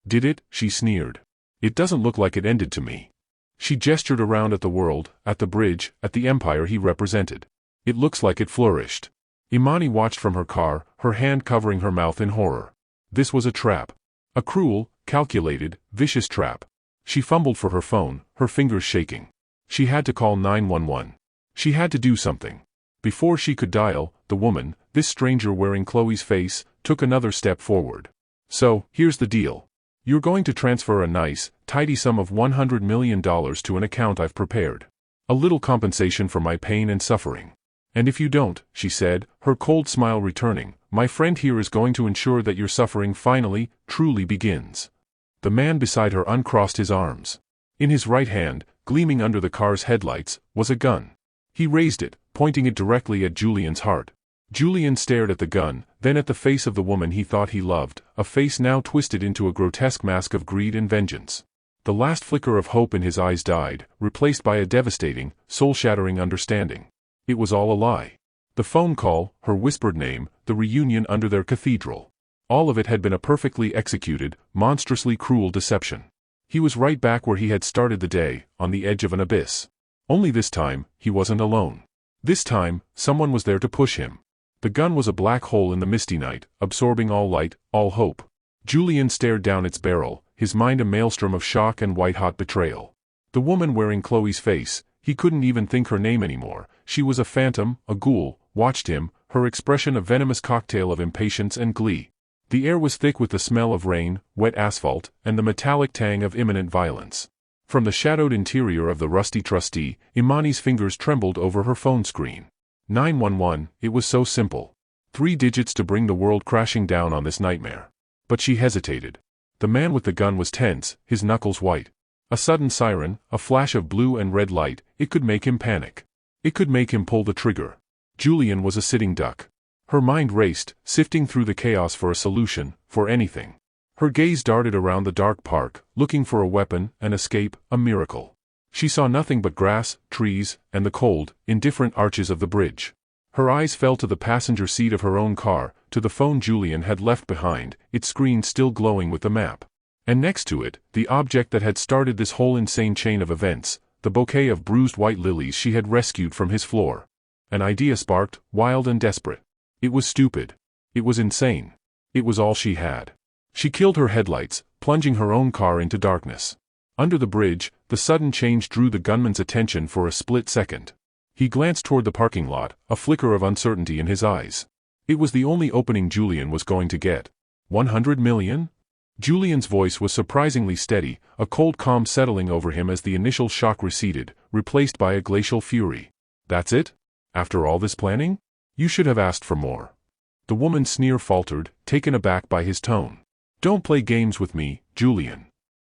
"Did it?" she sneered. "It doesn't look like it ended to me." She gestured around at the world, at the bridge, at the empire he represented. "It looks like it flourished." Imani watched from her car, her hand covering her mouth in horror. This was a trap. A cruel, calculated, vicious trap. She fumbled for her phone, her fingers shaking. She had to call 911. She had to do something. Before she could dial, the woman, this stranger wearing Chloe's face, took another step forward. "So, here's the deal. You're going to transfer a nice, tidy sum of $100 million to an account I've prepared. A little compensation for my pain and suffering. And if you don't," she said, her cold smile returning, "my friend here is going to ensure that your suffering finally, truly begins." The man beside her uncrossed his arms. In his right hand, gleaming under the car's headlights, was a gun. He raised it, pointing it directly at Julian's heart. Julian stared at the gun, then at the face of the woman he thought he loved, a face now twisted into a grotesque mask of greed and vengeance. The last flicker of hope in his eyes died, replaced by a devastating, soul-shattering understanding. It was all a lie. The phone call, her whispered name, the reunion under their cathedral. All of it had been a perfectly executed, monstrously cruel deception. He was right back where he had started the day, on the edge of an abyss. Only this time, he wasn't alone. This time, someone was there to push him. The gun was a black hole in the misty night, absorbing all light, all hope. Julian stared down its barrel, his mind a maelstrom of shock and white-hot betrayal. The woman wearing Chloe's face, he couldn't even think her name anymore, she was a phantom, a ghoul, watched him, her expression a venomous cocktail of impatience and glee. The air was thick with the smell of rain, wet asphalt, and the metallic tang of imminent violence. From the shadowed interior of the rusty trustee, Imani's fingers trembled over her phone screen. 911, it was so simple. 3 digits to bring the world crashing down on this nightmare. But she hesitated. The man with the gun was tense, his knuckles white. A sudden siren, a flash of blue and red light, it could make him panic. It could make him pull the trigger. Julian was a sitting duck. Her mind raced, sifting through the chaos for a solution, for anything. Her gaze darted around the dark park, looking for a weapon, an escape, a miracle. She saw nothing but grass, trees, and the cold, indifferent arches of the bridge. Her eyes fell to the passenger seat of her own car, to the phone Julian had left behind, its screen still glowing with the map. And next to it, the object that had started this whole insane chain of events, the bouquet of bruised white lilies she had rescued from his floor. An idea sparked, wild and desperate. It was stupid. It was insane. It was all she had. She killed her headlights, plunging her own car into darkness. Under the bridge, the sudden change drew the gunman's attention for a split second. He glanced toward the parking lot, a flicker of uncertainty in his eyes. It was the only opening Julian was going to get. 100 million? Julian's voice was surprisingly steady, a cold calm settling over him as the initial shock receded, replaced by a glacial fury. That's it? After all this planning? You should have asked for more. The woman's sneer faltered, taken aback by his tone. Don't play games with me, Julian.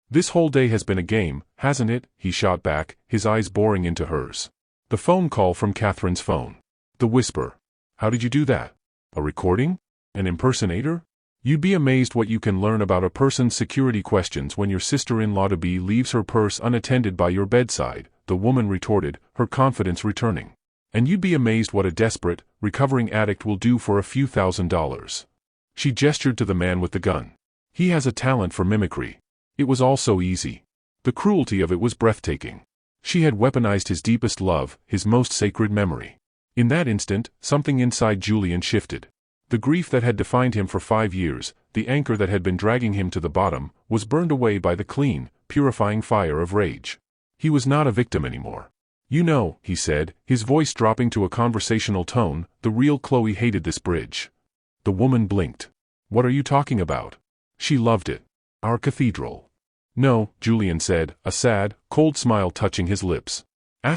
This whole day has been a game, hasn't it? He shot back, his eyes boring into hers. The phone call from Catherine's phone. The whisper. How did you do that? A recording? An impersonator? You'd be amazed what you can learn about a person's security questions when your sister-in-law-to-be leaves her purse unattended by your bedside, the woman retorted, her confidence returning. And you'd be amazed what a desperate, recovering addict will do for a few $1,000s. She gestured to the man with the gun. He has a talent for mimicry. It was all so easy. The cruelty of it was breathtaking. She had weaponized his deepest love, his most sacred memory. In that instant, something inside Julian shifted. The grief that had defined him for 5 years, the anchor that had been dragging him to the bottom, was burned away by the clean, purifying fire of rage. He was not a victim anymore. You know, he said, his voice dropping to a conversational tone, the real Chloe hated this bridge. The woman blinked. What are you talking about? She loved it. Our cathedral. No, Julian said, a sad, cold smile touching his lips. I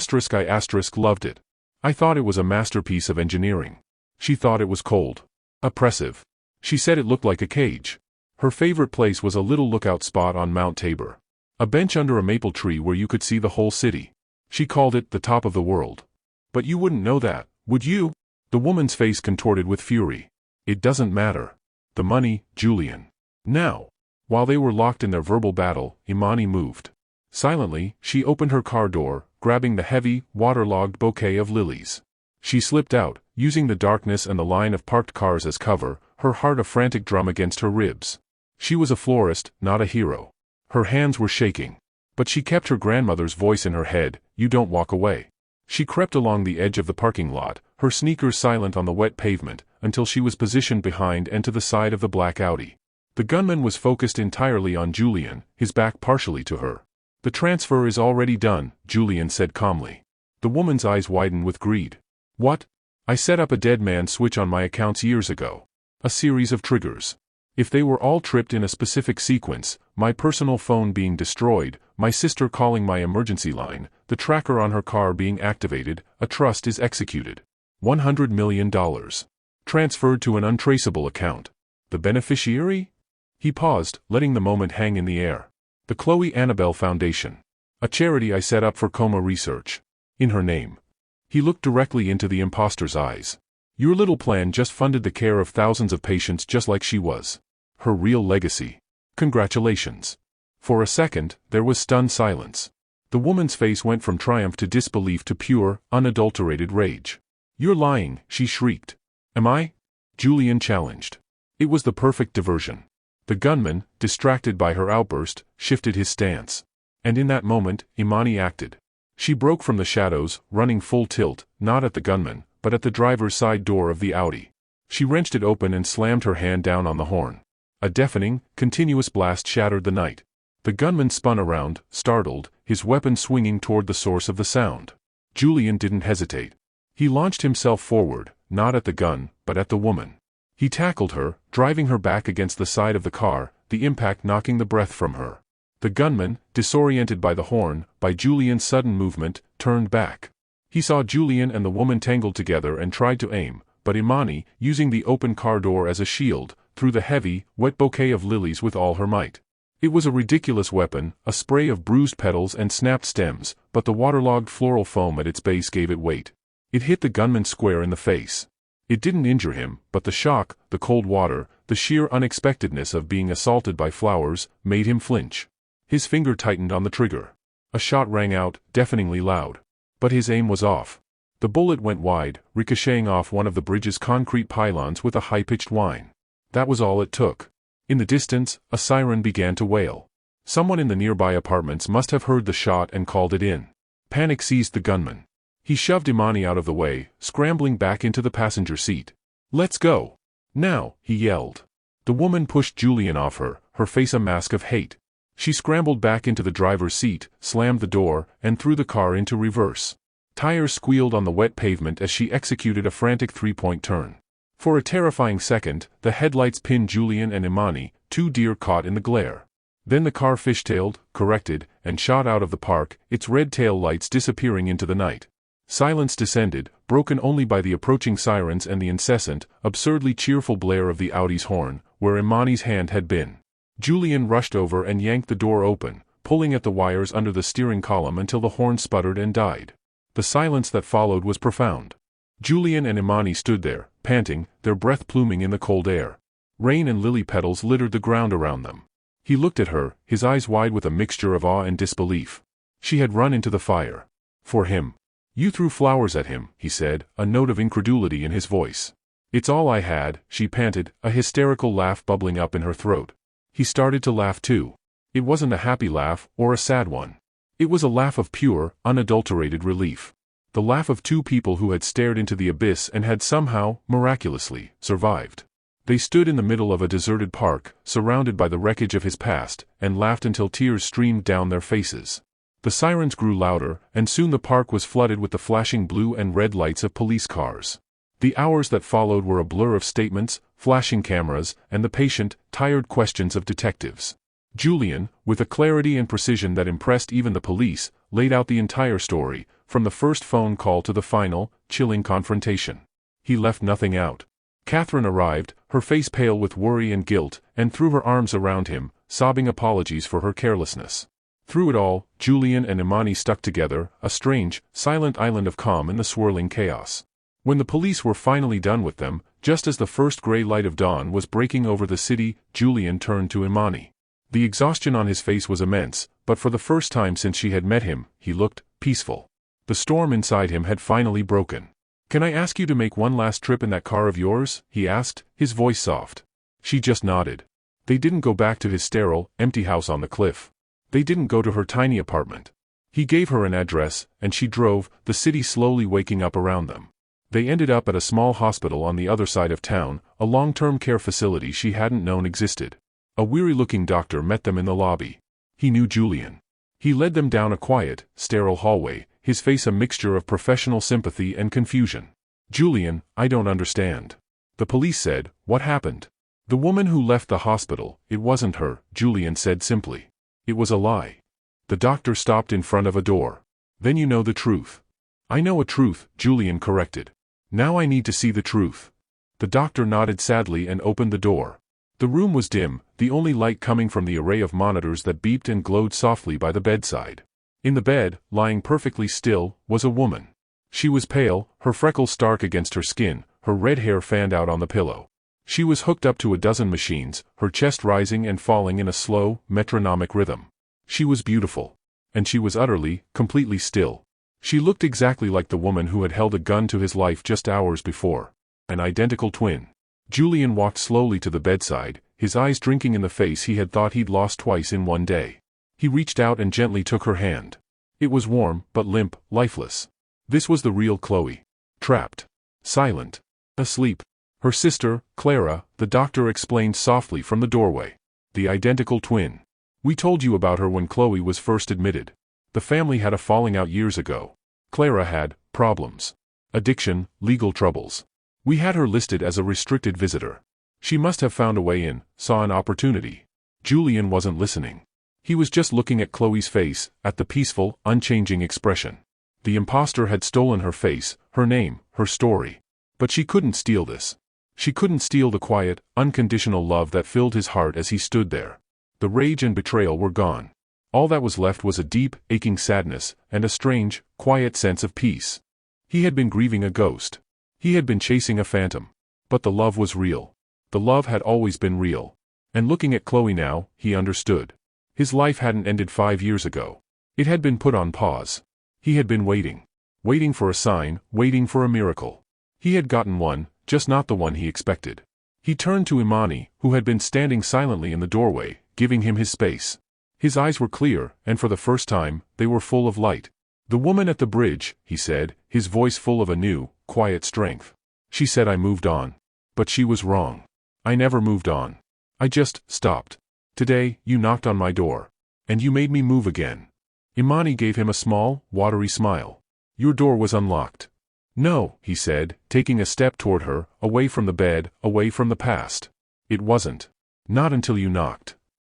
loved it. I thought it was a masterpiece of engineering. She thought it was cold. Oppressive. She said it looked like a cage. Her favorite place was a little lookout spot on Mount Tabor. A bench under a maple tree where you could see the whole city. She called it the top of the world. But you wouldn't know that, would you? The woman's face contorted with fury. It doesn't matter. The money, Julian. Now. While they were locked in their verbal battle, Imani moved. Silently, she opened her car door, grabbing the heavy, waterlogged bouquet of lilies. She slipped out, using the darkness and the line of parked cars as cover, her heart a frantic drum against her ribs. She was a florist, not a hero. Her hands were shaking. But she kept her grandmother's voice in her head, you don't walk away. She crept along the edge of the parking lot, her sneakers silent on the wet pavement, until she was positioned behind and to the side of the black Audi. The gunman was focused entirely on Julian, his back partially to her. The transfer is already done, Julian said calmly. The woman's eyes widened with greed. What? I set up a dead man switch on my accounts years ago. A series of triggers. If they were all tripped in a specific sequence, my personal phone being destroyed, my sister calling my emergency line, the tracker on her car being activated, a trust is executed. $100 million. Transferred to an untraceable account. The beneficiary? He paused, letting the moment hang in the air. The Chloe Annabelle Foundation. A charity I set up for coma research. In her name. He looked directly into the imposter's eyes. Your little plan just funded the care of thousands of patients just like she was. Her real legacy. Congratulations. For a second, there was stunned silence. The woman's face went from triumph to disbelief to pure, unadulterated rage. You're lying, she shrieked. Am I? Julian challenged. It was the perfect diversion. The gunman, distracted by her outburst, shifted his stance. And in that moment, Imani acted. She broke from the shadows, running full tilt, not at the gunman, but at the driver's side door of the Audi. She wrenched it open and slammed her hand down on the horn. A deafening, continuous blast shattered the night. The gunman spun around, startled, his weapon swinging toward the source of the sound. Julian didn't hesitate. He launched himself forward, not at the gun, but at the woman. He tackled her, driving her back against the side of the car, the impact knocking the breath from her. The gunman, disoriented by the horn, by Julian's sudden movement, turned back. He saw Julian and the woman tangled together and tried to aim, but Imani, using the open car door as a shield, threw the heavy, wet bouquet of lilies with all her might. It was a ridiculous weapon, a spray of bruised petals and snapped stems, but the waterlogged floral foam at its base gave it weight. It hit the gunman square in the face. It didn't injure him, but the shock, the cold water, the sheer unexpectedness of being assaulted by flowers, made him flinch. His finger tightened on the trigger. A shot rang out, deafeningly loud. But his aim was off. The bullet went wide, ricocheting off one of the bridge's concrete pylons with a high-pitched whine. That was all it took. In the distance, a siren began to wail. Someone in the nearby apartments must have heard the shot and called it in. Panic seized the gunman. He shoved Imani out of the way, scrambling back into the passenger seat. Let's go. Now, he yelled. The woman pushed Julian off her, her face a mask of hate. She scrambled back into the driver's seat, slammed the door, and threw the car into reverse. Tires squealed on the wet pavement as she executed a frantic three-point turn. For a terrifying second, the headlights pinned Julian and Imani, two deer caught in the glare. Then the car fishtailed, corrected, and shot out of the park, its red tail lights disappearing into the night. Silence descended, broken only by the approaching sirens and the incessant, absurdly cheerful blare of the Audi's horn, where Imani's hand had been. Julian rushed over and yanked the door open, pulling at the wires under the steering column until the horn sputtered and died. The silence that followed was profound. Julian and Imani stood there, panting, their breath pluming in the cold air. Rain and lily petals littered the ground around them. He looked at her, his eyes wide with a mixture of awe and disbelief. She had run into the fire. For him. You threw flowers at him, he said, a note of incredulity in his voice. It's all I had, she panted, a hysterical laugh bubbling up in her throat. He started to laugh too. It wasn't a happy laugh, or a sad one. It was a laugh of pure, unadulterated relief. The laugh of two people who had stared into the abyss and had somehow, miraculously, survived. They stood in the middle of a deserted park, surrounded by the wreckage of his past, and laughed until tears streamed down their faces. The sirens grew louder, and soon the park was flooded with the flashing blue and red lights of police cars. The hours that followed were a blur of statements, flashing cameras, and the patient, tired questions of detectives. Julian, with a clarity and precision that impressed even the police, laid out the entire story, from the first phone call to the final, chilling confrontation. He left nothing out. Catherine arrived, her face pale with worry and guilt, and threw her arms around him, sobbing apologies for her carelessness. Through it all, Julian and Imani stuck together, a strange, silent island of calm in the swirling chaos. When the police were finally done with them, just as the first gray light of dawn was breaking over the city, Julian turned to Imani. The exhaustion on his face was immense, but for the first time since she had met him, he looked peaceful. The storm inside him had finally broken. "Can I ask you to make one last trip in that car of yours?" he asked, his voice soft. She just nodded. They didn't go back to his sterile, empty house on the cliff. They didn't go to her tiny apartment. He gave her an address, and she drove, the city slowly waking up around them. They ended up at a small hospital on the other side of town, a long-term care facility she hadn't known existed. A weary-looking doctor met them in the lobby. He knew Julian. He led them down a quiet, sterile hallway, his face a mixture of professional sympathy and confusion. "Julian, I don't understand." The police said, "What happened?" "The woman who left the hospital, it wasn't her," Julian said simply. "It was a lie." The doctor stopped in front of a door. "Then you know the truth." "I know a truth," Julian corrected. "Now I need to see the truth." The doctor nodded sadly and opened the door. The room was dim, the only light coming from the array of monitors that beeped and glowed softly by the bedside. In the bed, lying perfectly still, was a woman. She was pale, her freckles stark against her skin, her red hair fanned out on the pillow. She was hooked up to a dozen machines, her chest rising and falling in a slow, metronomic rhythm. She was beautiful. And she was utterly, completely still. She looked exactly like the woman who had held a gun to his life just hours before. An identical twin. Julian walked slowly to the bedside, his eyes drinking in the face he had thought he'd lost twice in one day. He reached out and gently took her hand. It was warm, but limp, lifeless. This was the real Chloe. Trapped. Silent. Asleep. Her sister, Clara, the doctor explained softly from the doorway. The identical twin. "We told you about her when Chloe was first admitted. The family had a falling out years ago. Clara had problems. Addiction, legal troubles. We had her listed as a restricted visitor. She must have found a way in, saw an opportunity." Julian wasn't listening. He was just looking at Chloe's face, at the peaceful, unchanging expression. The imposter had stolen her face, her name, her story. But she couldn't steal this. She couldn't steal the quiet, unconditional love that filled his heart as he stood there. The rage and betrayal were gone. All that was left was a deep, aching sadness, and a strange, quiet sense of peace. He had been grieving a ghost. He had been chasing a phantom. But the love was real. The love had always been real. And looking at Chloe now, he understood. His life hadn't ended 5 years ago. It had been put on pause. He had been waiting. Waiting for a sign, waiting for a miracle. He had gotten one, just not the one he expected. He turned to Imani, who had been standing silently in the doorway, giving him his space. His eyes were clear, and for the first time, they were full of light. "The woman at the bridge," he said, his voice full of a new, quiet strength. "She said I moved on. But she was wrong. I never moved on. I just stopped. Today, you knocked on my door. And you made me move again." Imani gave him a small, watery smile. Your door was unlocked. No, he said, taking a step toward her, away from the bed, away from the past. It wasn't. Not until you knocked.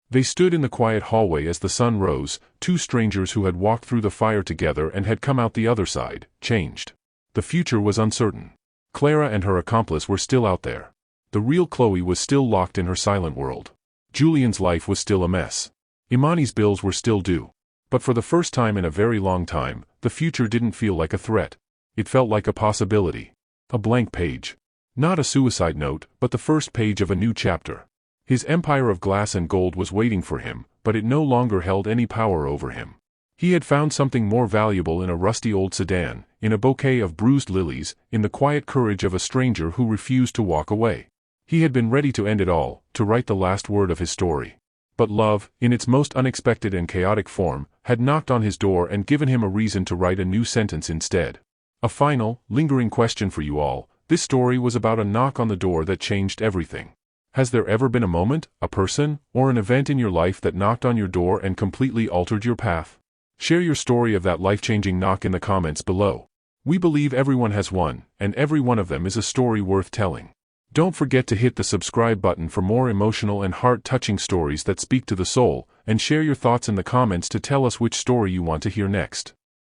They stood in the quiet hallway as the sun rose, two strangers who had walked through the fire together and had come out the other side, changed. The future was uncertain. Clara and her accomplice were still out there. The real Chloe was still locked in her silent world. Julian's life was still a mess. Imani's bills were still due. But for the first time in a very long time, the future didn't feel like a threat. It felt like a possibility. A blank page. Not a suicide note, but the first page of a new chapter. His empire of glass and gold was waiting for him, but it no longer held any power over him. He had found something more valuable in a rusty old sedan, in a bouquet of bruised lilies, in the quiet courage of a stranger who refused to walk away. He had been ready to end it all, to write the last word of his story. But love, in its most unexpected and chaotic form, had knocked on his door and given him a reason to write a new sentence instead. A final, lingering question for you all. This story was about a knock on the door that changed everything. Has there ever been a moment, a person, or an event in your life that knocked on your door and completely altered your path? Share your story of that life-changing knock in the comments below. We believe everyone has one, and every one of them is a story worth telling. Don't forget to hit the subscribe button for more emotional and heart-touching stories that speak to the soul, and share your thoughts in the comments to tell us which story you want to hear next.